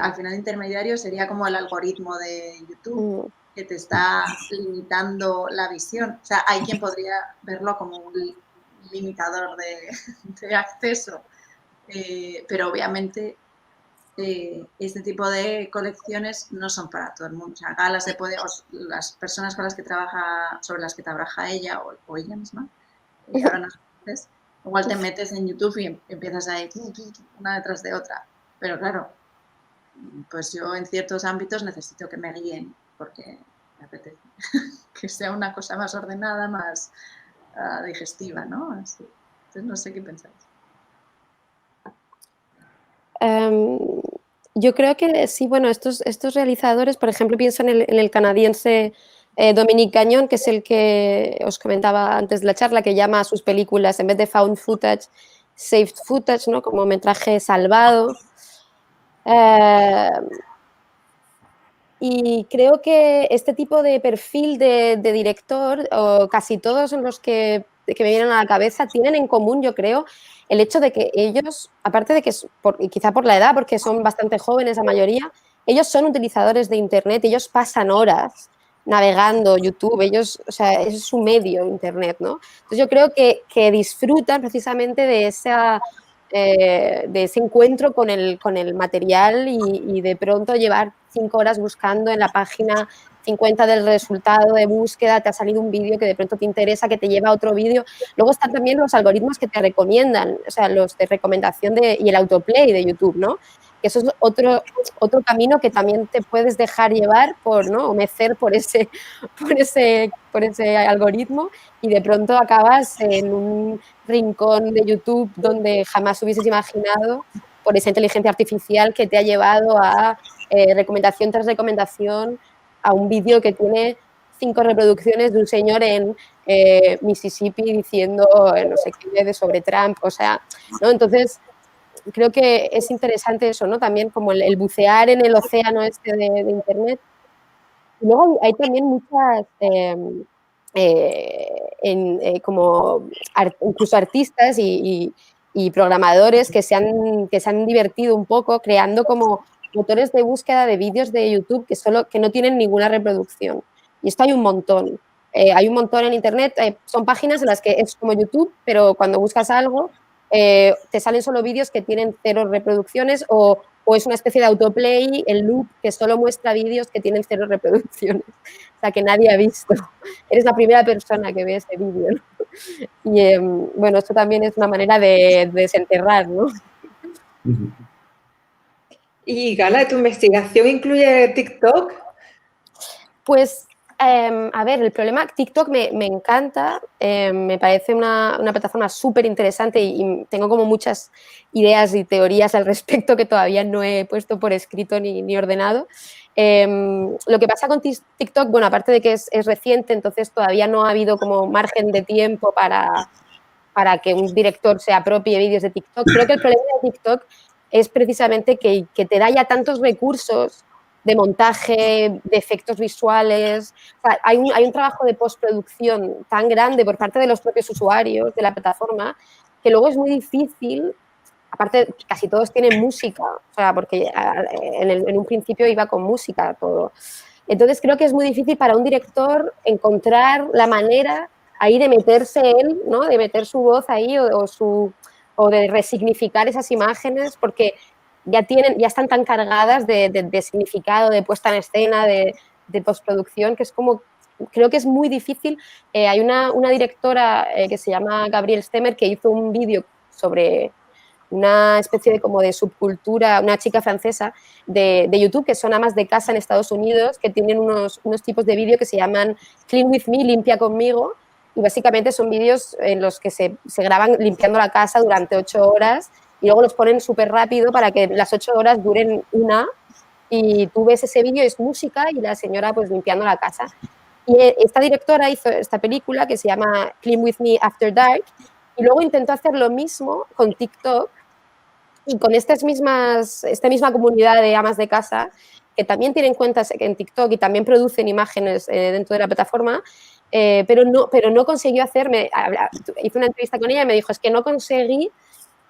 Al final intermediario sería como el algoritmo de YouTube que te está limitando la visión. O sea, hay quien podría verlo como un limitador de acceso, pero obviamente este tipo de colecciones no son para todo el mundo. O sea, Gala se puede, las personas con las que trabaja, sobre las que trabaja ella o ella misma, ahora no sé, igual te metes en YouTube y empiezas a ir una detrás de otra. Pero claro, pues yo en ciertos ámbitos necesito que me guíen porque me apetece que sea una cosa más ordenada, más digestiva, ¿no? Así. Entonces no sé qué pensáis. Yo creo que sí, bueno, estos realizadores, por ejemplo, pienso en el canadiense Dominique Gagnon, que es el que os comentaba antes de la charla, que llama a sus películas, en vez de found footage, saved footage, ¿no? Como metraje salvado. Y creo que este tipo de perfil de director, o casi todos los que me vienen a la cabeza, tienen en común, yo creo, el hecho de que ellos, aparte de que, quizá por la edad, porque son bastante jóvenes la mayoría, ellos son utilizadores de Internet, ellos pasan horas navegando YouTube, ellos, o sea, es su medio Internet, ¿no? Entonces yo creo que disfrutan precisamente de ese encuentro con el material y de pronto llevar 5 horas buscando en la página 50 del resultado de búsqueda, te ha salido un vídeo que de pronto te interesa, que te lleva a otro vídeo. Luego están también los algoritmos que te recomiendan, o sea, los de recomendación y el autoplay de YouTube, ¿no? Que eso es otro camino que también te puedes dejar llevar ¿no? O mecer por ese algoritmo y de pronto acabas en un rincón de YouTube donde jamás hubieses imaginado por esa inteligencia artificial que te ha llevado a recomendación tras recomendación a un vídeo que tiene 5 reproducciones de un señor en Mississippi diciendo no sé qué sobre Trump, o sea, ¿no? Entonces creo que es interesante eso, ¿no? También como el bucear en el océano este de Internet. Y luego hay también muchas como incluso artistas y programadores que se han divertido un poco creando como motores de búsqueda de vídeos de YouTube que no tienen ninguna reproducción. Y esto hay un montón. Hay un montón en Internet. Son páginas en las que es como YouTube, pero cuando buscas algo te salen solo vídeos que tienen 0 reproducciones o o es una especie de autoplay, el loop, que solo muestra vídeos que tienen 0 reproducciones, o sea, que nadie ha visto. Eres la primera persona que ve ese vídeo, ¿no? Y, bueno, esto también es una manera de desenterrar, ¿no? Y, Gala, ¿tu investigación incluye TikTok? Pues, a ver, el problema, TikTok me encanta, me parece una plataforma súper interesante y tengo como muchas ideas y teorías al respecto que todavía no he puesto por escrito ni ordenado. Lo que pasa con TikTok, bueno, aparte de que es reciente, entonces todavía no ha habido como margen de tiempo para que un director se apropie vídeos de TikTok. Creo que el problema de TikTok es precisamente que te da ya tantos recursos de montaje, de efectos visuales. O sea, hay un trabajo de postproducción tan grande por parte de los propios usuarios de la plataforma que luego es muy difícil. Aparte, casi todos tienen música, o sea, porque en un principio iba con música todo. Entonces, creo que es muy difícil para un director encontrar la manera ahí de meterse él, ¿no? De meter su voz ahí o de resignificar esas imágenes, porque ya están tan cargadas de significado, de puesta en escena, de postproducción, que es como, creo que es muy difícil. Hay una directora que se llama Gabrielle Stemmer que hizo un vídeo sobre una especie de como de subcultura, una chica francesa de YouTube, que son amas de casa en Estados Unidos, que tienen unos tipos de vídeo que se llaman Clean With Me, limpia conmigo, y básicamente son vídeos en los que se graban limpiando la casa durante 8 horas y luego los ponen súper rápido para que las 8 horas duren una, y tú ves ese vídeo, es música y la señora pues limpiando la casa. Y esta directora hizo esta película que se llama Clean With Me After Dark, y luego intentó hacer lo mismo con TikTok y con esta misma comunidad de amas de casa que también tienen cuentas en TikTok y también producen imágenes dentro de la plataforma, pero no consiguió hacerme. Hice una entrevista con ella y me dijo, es que no conseguí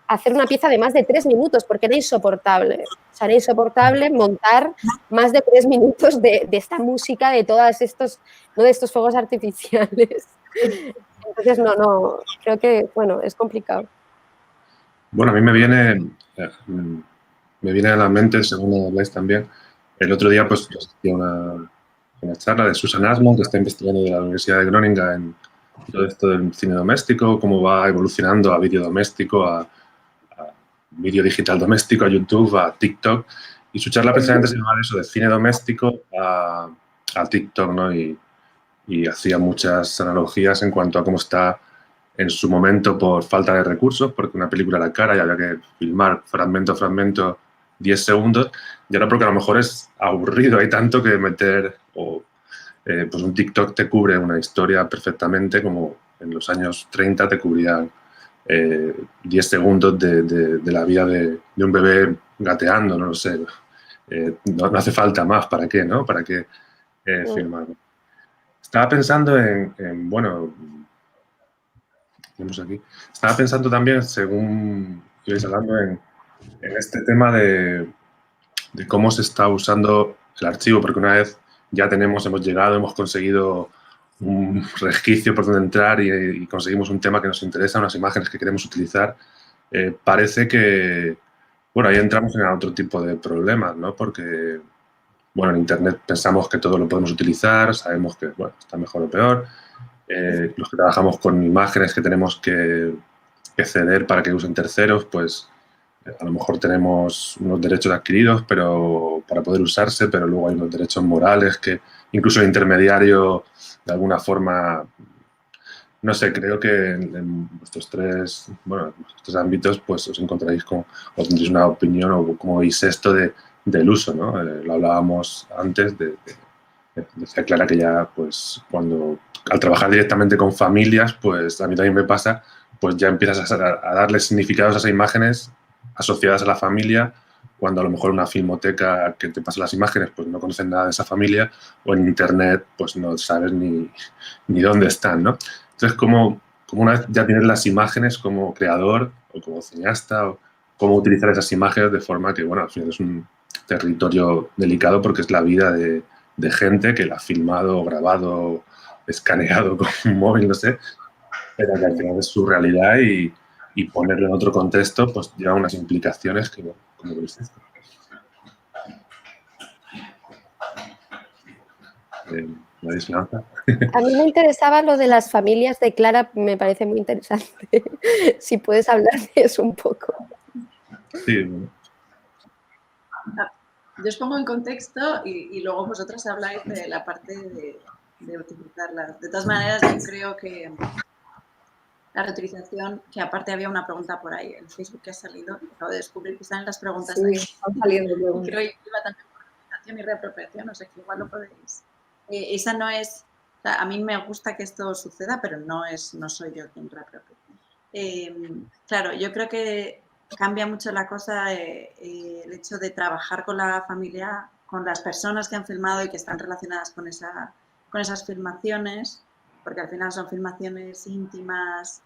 hacer una pieza de más de 3 minutos porque era insoportable. O sea, era insoportable montar más de 3 minutos de esta música, de todos estos, ¿no? De estos fuegos artificiales. Entonces, no, creo que, bueno, es complicado. Bueno, a mí me viene a la mente, según habláis también, el otro día pues asistí a una charla de Susan Arsman, que está investigando de la Universidad de Groninga en todo esto del cine doméstico, cómo va evolucionando a vídeo doméstico, a vídeo digital doméstico, a YouTube, a TikTok. Y su charla precisamente se llamaba eso, de cine doméstico a TikTok, ¿no? Y hacía muchas analogías en cuanto a cómo está en su momento por falta de recursos, porque una película era cara y había que filmar fragmento a fragmento 10 segundos, y ahora porque a lo mejor es aburrido, hay tanto que meter, pues un TikTok te cubre una historia perfectamente, como en los años 30 te cubrían 10 segundos de la vida de un bebé gateando, no lo sé. No hace falta más, ¿para qué, no? ¿Para qué filmar? Estaba pensando bueno, aquí. Estaba pensando también, según ibais hablando, en este tema de cómo se está usando el archivo, porque una vez ya hemos llegado, hemos conseguido un resquicio por donde entrar y conseguimos un tema que nos interesa, unas imágenes que queremos utilizar, parece que, bueno, ahí entramos en otro tipo de problemas, ¿no? Porque, bueno, en Internet pensamos que todo lo podemos utilizar, sabemos que, bueno, está mejor o peor. Los que trabajamos con imágenes que tenemos que ceder para que usen terceros, pues a lo mejor tenemos unos derechos adquiridos pero para poder usarse, pero luego hay unos derechos morales que incluso el intermediario de alguna forma, no sé, creo que en vuestros tres ámbitos pues os encontraréis o tendréis una opinión o cómo veis esto del uso, ¿no? Lo hablábamos antes decía Clara que ya pues cuando al trabajar directamente con familias, pues a mí también me pasa, pues ya empiezas a darle significados a esas imágenes asociadas a la familia, cuando a lo mejor una filmoteca que te pasa las imágenes pues no conocen nada de esa familia, o en internet pues no sabes ni dónde están, ¿no? Entonces, como una vez ya tienes las imágenes como creador o como cineasta, o cómo utilizar esas imágenes de forma que, bueno, al final es un territorio delicado porque es la vida de gente que la ha filmado, grabado, escaneado con un móvil, no sé, pero que al final es su realidad y ponerlo en otro contexto pues lleva unas implicaciones que, como lo hiciste. la Islanza. A mí me interesaba lo de las familias de Clara, me parece muy interesante. Si puedes hablar de eso un poco. Sí, bueno. Yo os pongo en contexto y luego vosotros habláis de la parte de utilizarlas. De todas maneras, yo creo que la reutilización, que aparte había una pregunta por ahí en Facebook que ha salido, acabo de descubrir que salen las preguntas Sí, ahí. están saliendo Y preguntas. creo que iba también por reutilización y reapropiación, o sea que igual lo podéis. Esa no es, o sea, a mí me gusta que esto suceda, pero no soy yo quien reapropia. Claro, yo creo que cambia mucho la cosa el hecho de trabajar con la familia, con las personas que han filmado y que están relacionadas con esas filmaciones, porque al final son filmaciones íntimas,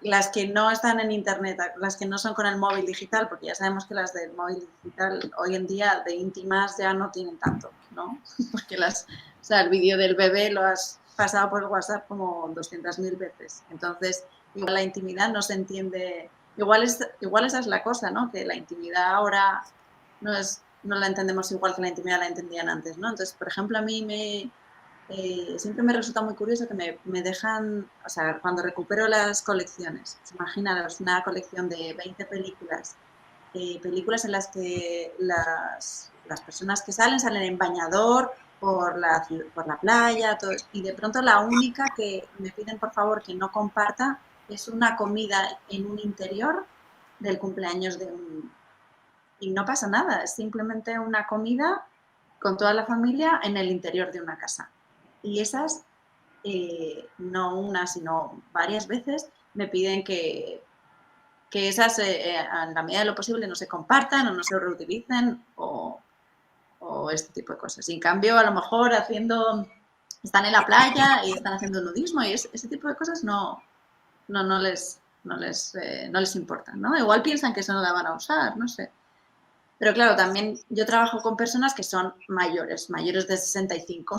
las que no están en internet, las que no son con el móvil digital, porque ya sabemos que las del móvil digital hoy en día de íntimas ya no tienen tanto, ¿no? Porque o sea, el vídeo del bebé lo has pasado por WhatsApp como 200.000 veces. Entonces, igual la intimidad no se entiende. Igual esa es la cosa, ¿no? Que la intimidad ahora no la entendemos igual que la intimidad la entendían antes, ¿no? Entonces, por ejemplo, a mí siempre me resulta muy curioso que me dejan, o sea, cuando recupero las colecciones, pues imaginaros una colección de 20 películas, películas en las que las personas que salen en bañador por la playa, todo, y de pronto la única que me piden por favor que no comparta es una comida en un interior del cumpleaños de un... Y no pasa nada, es simplemente una comida con toda la familia en el interior de una casa. Y esas, no una, sino varias veces, me piden que esas, en la medida de lo posible, no se compartan o no se reutilicen o este tipo de cosas. Y en cambio, a lo mejor están en la playa y están haciendo nudismo y ese tipo de cosas no les importan, ¿no? Igual piensan que eso no la van a usar, no sé. Pero claro, también yo trabajo con personas que son mayores de 65.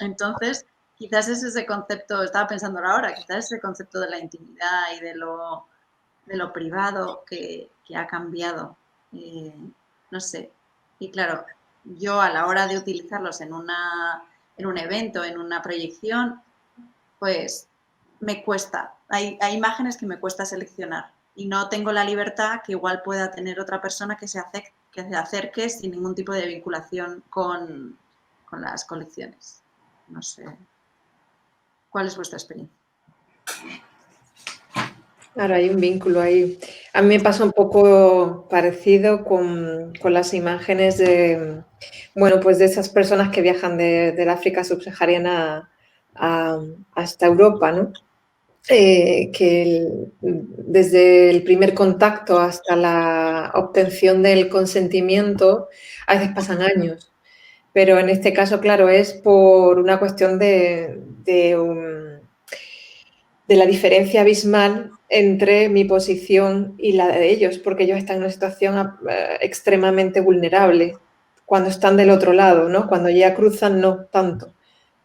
Entonces, quizás es ese concepto, estaba pensando ahora, quizás ese concepto de la intimidad y de lo privado que ha cambiado. No sé. Y claro, yo a la hora de utilizarlos en un evento, en una proyección, pues me cuesta. Hay imágenes que me cuesta seleccionar y no tengo la libertad que igual pueda tener otra persona que se acerque sin ningún tipo de vinculación con las colecciones. No sé. ¿Cuál es vuestra experiencia? Claro, hay un vínculo ahí. A mí me pasa un poco parecido con las imágenes de, bueno, pues de esas personas que viajan del África subsahariana hasta Europa, ¿no? Desde el primer contacto hasta la obtención del consentimiento, a veces pasan años. Pero en este caso, claro, es por una cuestión de la diferencia abismal entre mi posición y la de ellos, porque ellos están en una situación extremadamente vulnerable cuando están del otro lado, ¿no? Cuando ya cruzan, no tanto.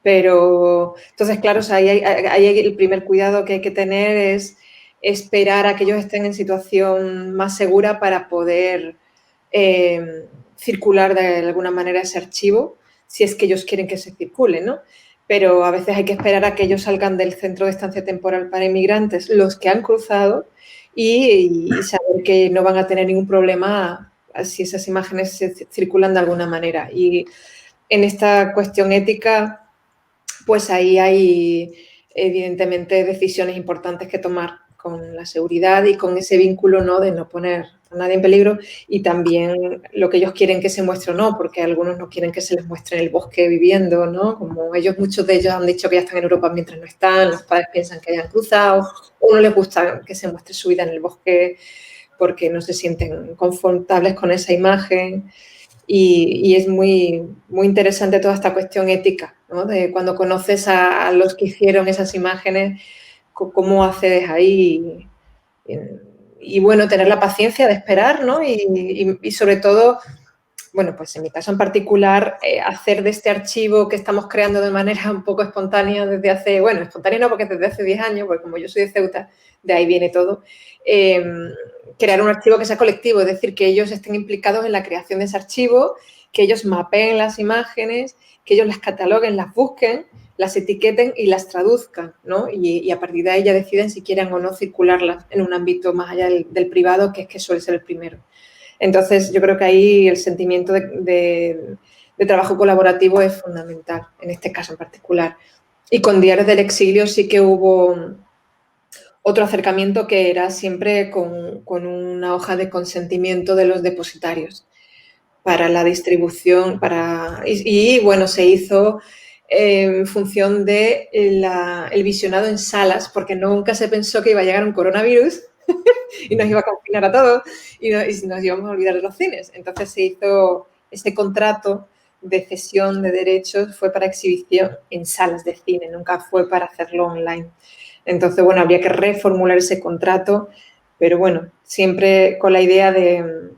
Pero, entonces, claro, o sea, ahí el primer cuidado que hay que tener es esperar a que ellos estén en situación más segura para poder circular de alguna manera ese archivo, si es que ellos quieren que se circule, ¿no? Pero a veces hay que esperar a que ellos salgan del centro de estancia temporal para inmigrantes, los que han cruzado, y saber que no van a tener ningún problema si esas imágenes se circulan de alguna manera. Y en esta cuestión ética, pues ahí hay evidentemente decisiones importantes que tomar con la seguridad y con ese vínculo, ¿no?, de no poner a nadie en peligro, y también lo que ellos quieren que se muestre o no, porque algunos no quieren que se les muestre en el bosque viviendo, ¿no? Como muchos de ellos han dicho que ya están en Europa mientras no están, los padres piensan que hayan cruzado, o no les gusta que se muestre su vida en el bosque porque no se sienten confortables con esa imagen. Y es muy, muy interesante toda esta cuestión ética, ¿no? De cuando conoces a los que hicieron esas imágenes, cómo accedes ahí. Y bueno, tener la paciencia de esperar, ¿no? Y sobre todo, bueno, pues en mi caso en particular, hacer de este archivo que estamos creando de manera un poco espontánea desde hace, bueno, espontánea no porque desde hace 10 años, porque como yo soy de Ceuta, de ahí viene todo, crear un archivo que sea colectivo, es decir, que ellos estén implicados en la creación de ese archivo, que ellos mapeen las imágenes, que ellos las cataloguen, las busquen, las etiqueten y las traduzcan, ¿no? Y a partir de ahí ya deciden si quieren o no circularlas en un ámbito más allá del privado, que es que suele ser el primero. Entonces, yo creo que ahí el sentimiento de trabajo colaborativo es fundamental, en este caso en particular. Y con Diarios del Exilio sí que hubo otro acercamiento que era siempre con una hoja de consentimiento de los depositarios para la distribución, y bueno, se hizo en función de el visionado en salas, porque nunca se pensó que iba a llegar un coronavirus y nos iba a confinar a todos y nos íbamos a olvidar de los cines. Entonces se hizo este contrato de cesión de derechos, fue para exhibición en salas de cine, nunca fue para hacerlo online. Entonces, bueno, habría que reformular ese contrato, pero bueno, siempre con la idea del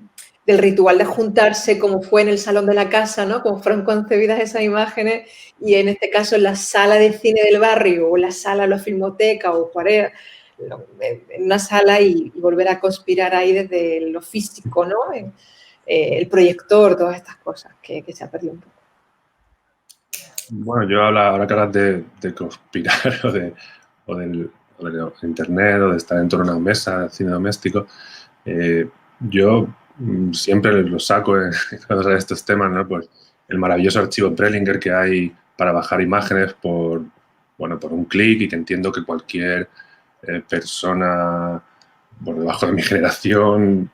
ritual de juntarse como fue en el salón de la casa, ¿no? Como fueron concebidas esas imágenes y en este caso en la sala de cine del barrio o la sala de la filmoteca o cualquiera, en una sala y volver a conspirar ahí desde lo físico, ¿no? El proyector, todas estas cosas que se ha perdido un poco. Bueno, yo ahora que hablas de conspirar o del internet o de estar en torno a una mesa, cine doméstico, yo siempre lo saco cuando salen estos temas, ¿no? Pues el maravilloso archivo Prelinger que hay para bajar imágenes por un clic y que entiendo que cualquier persona por debajo de mi generación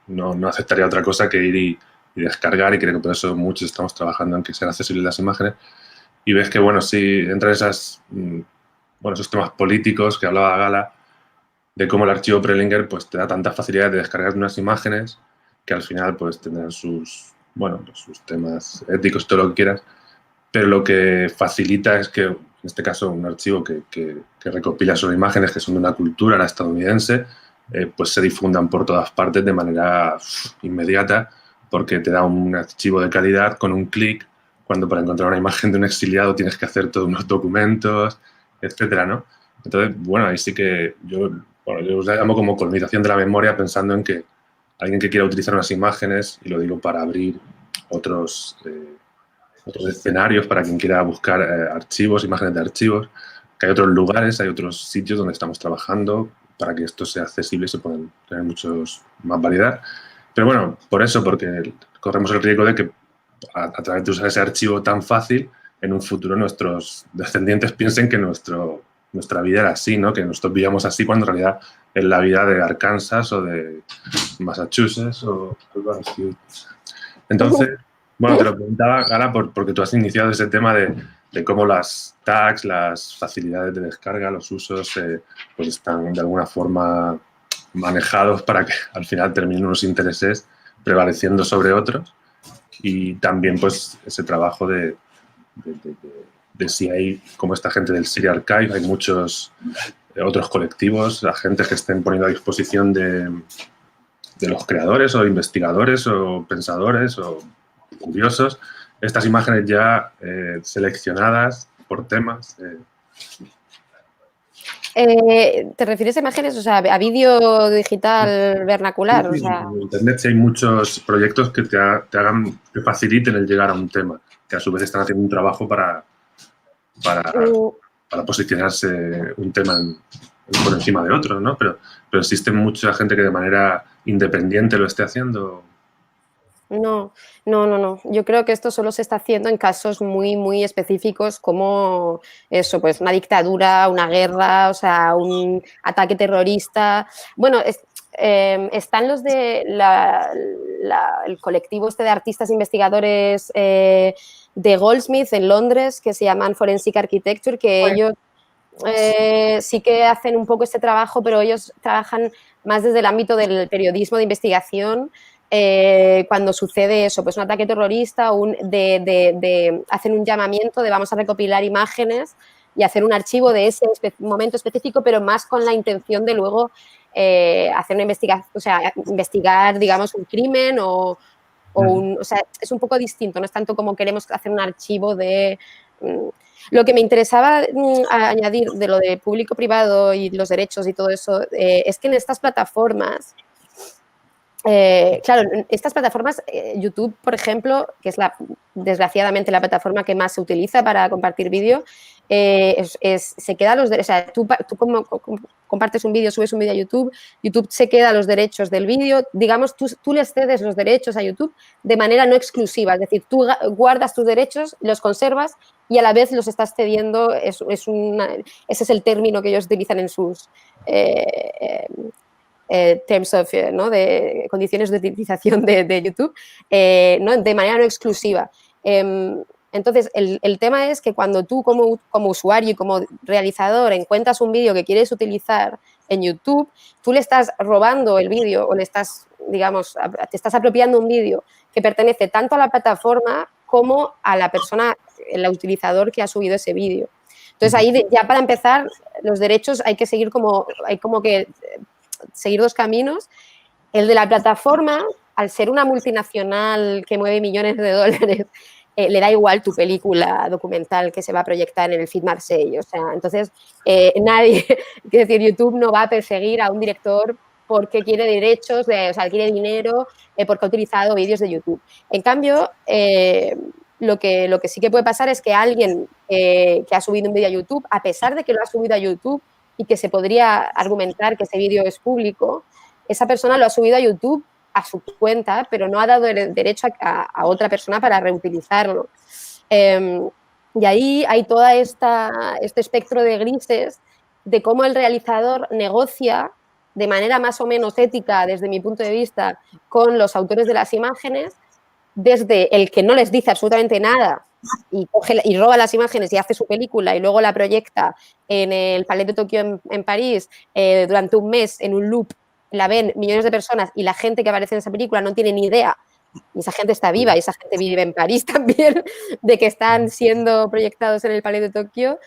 no aceptaría otra cosa que ir y descargar, y creo que por eso muchos estamos trabajando en que sean accesibles las imágenes. Y ves que, bueno, sí, entran esos temas políticos que hablaba Gala, de cómo el archivo Prelinger pues, te da tanta facilidad de descargar unas imágenes que al final pues, tendrán sus temas éticos, todo lo que quieras, pero lo que facilita es que, en este caso, un archivo que recopila sobre imágenes que son de una cultura, la estadounidense, pues se difundan por todas partes de manera inmediata, porque te da un archivo de calidad con un clic, cuando para encontrar una imagen de un exiliado tienes que hacer todos unos documentos, etcétera, ¿no? Entonces, bueno, ahí sí que yo os la llamo como colonización de la memoria, pensando en que alguien que quiera utilizar unas imágenes, y lo digo para abrir otros escenarios para quien quiera buscar archivos, imágenes de archivos, que hay otros lugares, hay otros sitios donde estamos trabajando para que esto sea accesible y se puedan tener muchos más variedad. Pero bueno, por eso, porque corremos el riesgo de que a través de usar ese archivo tan fácil, en un futuro nuestros descendientes piensen que nuestra vida era así, ¿no? Que nosotros vivíamos así cuando en realidad es la vida de Arkansas o de Massachusetts o algo así. Entonces, bueno, te lo preguntaba, Gala, porque tú has iniciado ese tema de cómo las tags, las facilidades de descarga, los usos, pues están de alguna forma manejados para que al final terminen unos intereses prevaleciendo sobre otros, y también pues ese trabajo de si hay, como esta gente del Syria Archive, hay muchos otros colectivos, agentes que estén poniendo a disposición de los creadores o investigadores o pensadores o curiosos estas imágenes ya seleccionadas por temas. ¿Te refieres a imágenes, o sea, a vídeo digital vernacular? Sí, o sea... En Internet sí hay muchos proyectos que te faciliten el llegar a un tema, que a su vez están haciendo un trabajo para posicionarse un tema por encima de otro, ¿no? Pero existe mucha gente que de manera independiente lo esté haciendo. No. Yo creo que esto solo se está haciendo en casos muy, muy específicos, como eso, pues una dictadura, una guerra, o sea, un ataque terrorista. Bueno, están los de el colectivo este de artistas investigadores de Goldsmith en Londres, que se llaman Forensic Architecture, que ellos sí que hacen un poco este trabajo, pero ellos trabajan más desde el ámbito del periodismo de investigación. Cuando sucede eso, pues un ataque terrorista, hacen un llamamiento de vamos a recopilar imágenes y hacer un archivo de ese momento específico, pero más con la intención de luego hacer una investigación, o sea, investigar, digamos, un crimen o sea, es un poco distinto, no es tanto como queremos hacer un archivo de... Lo que me interesaba añadir de lo de público-privado y los derechos y todo eso es que en estas plataformas claro, estas plataformas, YouTube, por ejemplo, que es desgraciadamente la plataforma que más se utiliza para compartir vídeo, se queda o sea, tú como compartes un vídeo, subes un vídeo a YouTube, YouTube se queda los derechos del vídeo, digamos, tú les cedes los derechos a YouTube de manera no exclusiva, es decir, tú guardas tus derechos, los conservas y a la vez los estás cediendo, ese es el término que ellos utilizan en sus terms of, ¿no? De condiciones de utilización de YouTube, ¿no? De manera no exclusiva. Entonces, el tema es que cuando tú como usuario y como realizador encuentras un vídeo que quieres utilizar en YouTube, tú le estás robando el vídeo o le estás, digamos, te estás apropiando un vídeo que pertenece tanto a la plataforma como a la persona, el utilizador que ha subido ese vídeo. Entonces, ahí ya para empezar, los derechos hay que seguir seguir dos caminos. El de la plataforma, al ser una multinacional que mueve millones de dólares, le da igual tu película documental que se va a proyectar en el FIT Marseille. O sea, entonces, nadie, quiero decir, YouTube no va a perseguir a un director porque quiere derechos, o sea, quiere dinero porque ha utilizado vídeos de YouTube. En cambio, lo que sí que puede pasar es que alguien que ha subido un vídeo a YouTube, a pesar de que lo ha subido a YouTube y que se podría argumentar que ese vídeo es público, esa persona lo ha subido a YouTube a su cuenta, pero no ha dado el derecho a otra persona para reutilizarlo. Y ahí hay todo este espectro de grises de cómo el realizador negocia de manera más o menos ética, desde mi punto de vista, con los autores de las imágenes, desde el que no les dice absolutamente nada y roba las imágenes y hace su película y luego la proyecta en el Palais de Tokio en París durante un mes en un loop, la ven millones de personas y la gente que aparece en esa película no tiene ni idea, y esa gente está viva y esa gente vive en París también, de que están siendo proyectados en el Palais de Tokio,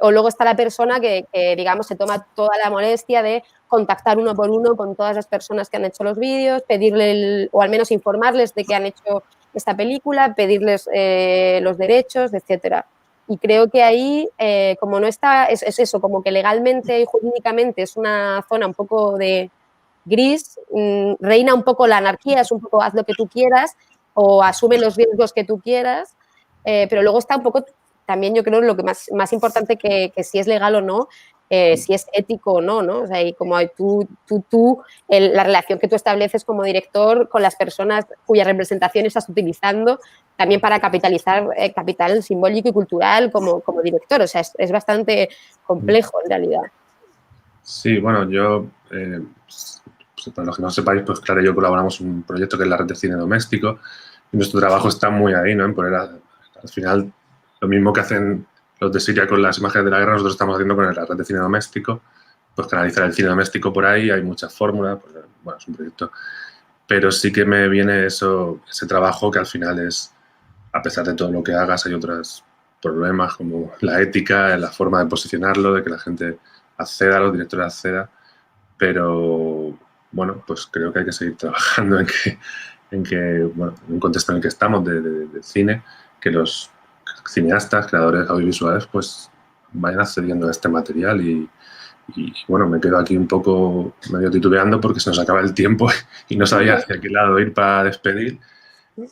o luego está la persona que, digamos, se toma toda la molestia de contactar uno por uno con todas las personas que han hecho los vídeos, pedirle o al menos informarles de que han hecho esta película, pedirles los derechos, etcétera. Y creo que ahí, como no está, es eso, como que legalmente y jurídicamente es una zona un poco de gris, reina un poco la anarquía, es un poco haz lo que tú quieras o asume los riesgos que tú quieras, pero luego está un poco también, yo creo, lo que más importante que si es legal o no, si es ético o no, ¿no? O sea, y como la relación que tú estableces como director con las personas cuya representación estás utilizando también para capitalizar capital simbólico y cultural como director. O sea, es bastante complejo en realidad. Sí, bueno, yo, pues, para los que no sepáis, pues Clara y yo colaboramos en un proyecto que es la Red de Cine Doméstico y nuestro trabajo está muy ahí, ¿no? En poner al final lo mismo que hacen los de Siria con las imágenes de la guerra, nosotros estamos haciendo con la Red de Cine Doméstico, pues canalizar el cine doméstico por ahí, hay muchas fórmulas, pues, bueno, es un proyecto, pero sí que me viene ese trabajo que al final es, a pesar de todo lo que hagas, hay otros problemas como la ética, la forma de posicionarlo, de que la gente acceda, los directores accedan, pero bueno, pues creo que hay que seguir trabajando en un contexto en el que estamos de cine, que los cineastas, creadores audiovisuales, pues vayan accediendo a este material y bueno, me quedo aquí un poco medio titubeando porque se nos acaba el tiempo y no sabía hacia qué lado ir para despedir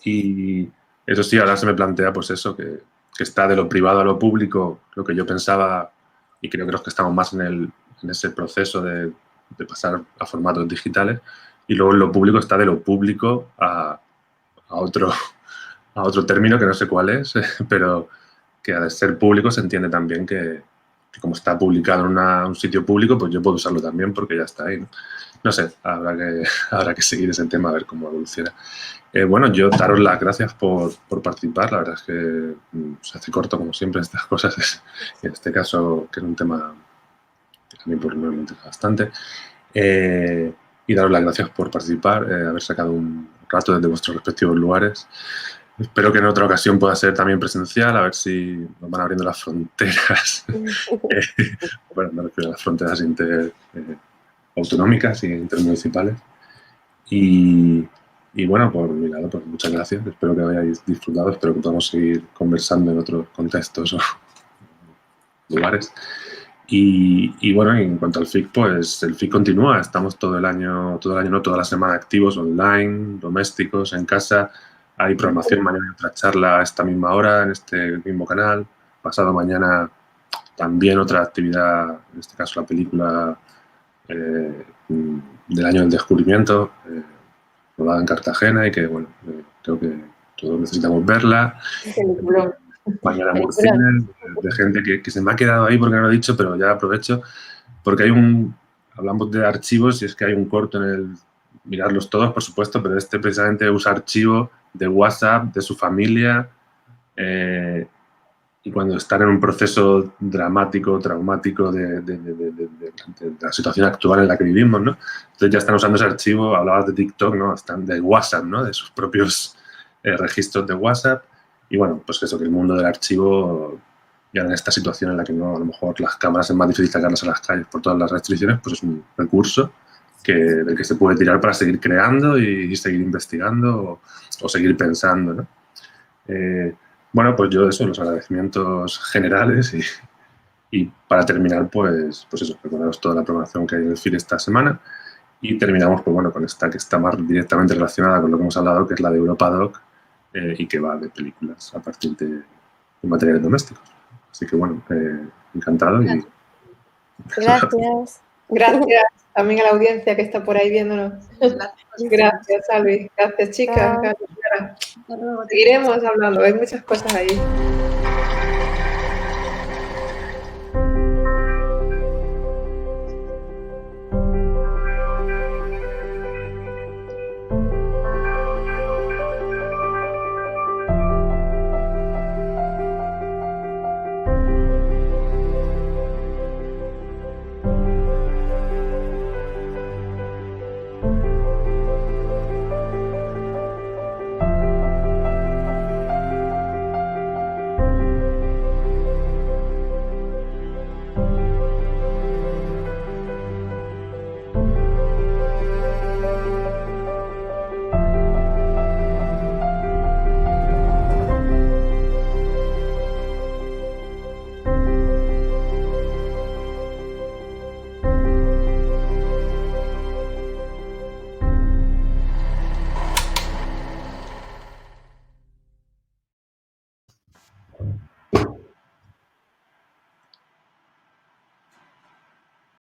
y eso sí, ahora se me plantea pues eso, que está de lo privado a lo público, lo que yo pensaba y creo que los que estamos más en ese proceso de pasar a formatos digitales y luego en lo público está de lo público a otro término que no sé cuál es, pero que al ser público se entiende también que como está publicado en un sitio público, pues yo puedo usarlo también porque ya está ahí, ¿no? No sé, habrá que seguir ese tema a ver cómo evoluciona. Bueno, yo daros las gracias por participar. La verdad es que se hace corto, como siempre, estas cosas. En este caso, que es un tema que a mí por me interesa bastante. Y daros las gracias por participar, haber sacado un rato desde vuestros respectivos lugares. Espero que en otra ocasión pueda ser también presencial, a ver si nos van abriendo las fronteras. Bueno, me refiero a las fronteras autonómicas y intermunicipales. Y bueno, por mi lado, pues muchas gracias. Espero que hayáis disfrutado, espero que podamos seguir conversando en otros contextos o lugares. Y bueno, en cuanto al FIC, pues el FIC continúa. Estamos todo el año, no, toda la semana activos, online, domésticos, en casa. Hay programación, mañana otra charla a esta misma hora en este mismo canal. Pasado mañana también otra actividad, en este caso la película del año del descubrimiento, rodada en Cartagena y que, bueno, creo que todos necesitamos verla. Peliculón. Mañana Murcines, de gente que se me ha quedado ahí porque no lo he dicho, pero ya aprovecho, porque hablamos de archivos y es que hay un corto en el, mirarlos todos, por supuesto, pero este precisamente usa archivo de WhatsApp, de su familia, y cuando están en un proceso dramático, traumático de la situación actual en la que vivimos, ¿no? Entonces ya están usando ese archivo, hablabas de TikTok, ¿no? Están de WhatsApp, ¿no? De sus propios registros de WhatsApp. Y bueno, pues eso, que el mundo del archivo, ya en esta situación en la que no, a lo mejor las cámaras es más difícil sacarlas a las calles por todas las restricciones, pues es un recurso del que se puede tirar para seguir creando y seguir investigando o seguir pensando, ¿no? Bueno, pues yo eso, los agradecimientos generales y para terminar, pues eso, recordaros toda la programación que hay en el FIC esta semana y terminamos, pues bueno, con esta que está más directamente relacionada con lo que hemos hablado, que es la de Europa Doc, y que va de películas a partir de materiales domésticos. Así que bueno, encantado y... Gracias. Gracias también a la audiencia que está por ahí viéndonos. Gracias, Salvi. Gracias, chicas. Gracias, Clara. Seguiremos hablando, hay muchas cosas ahí.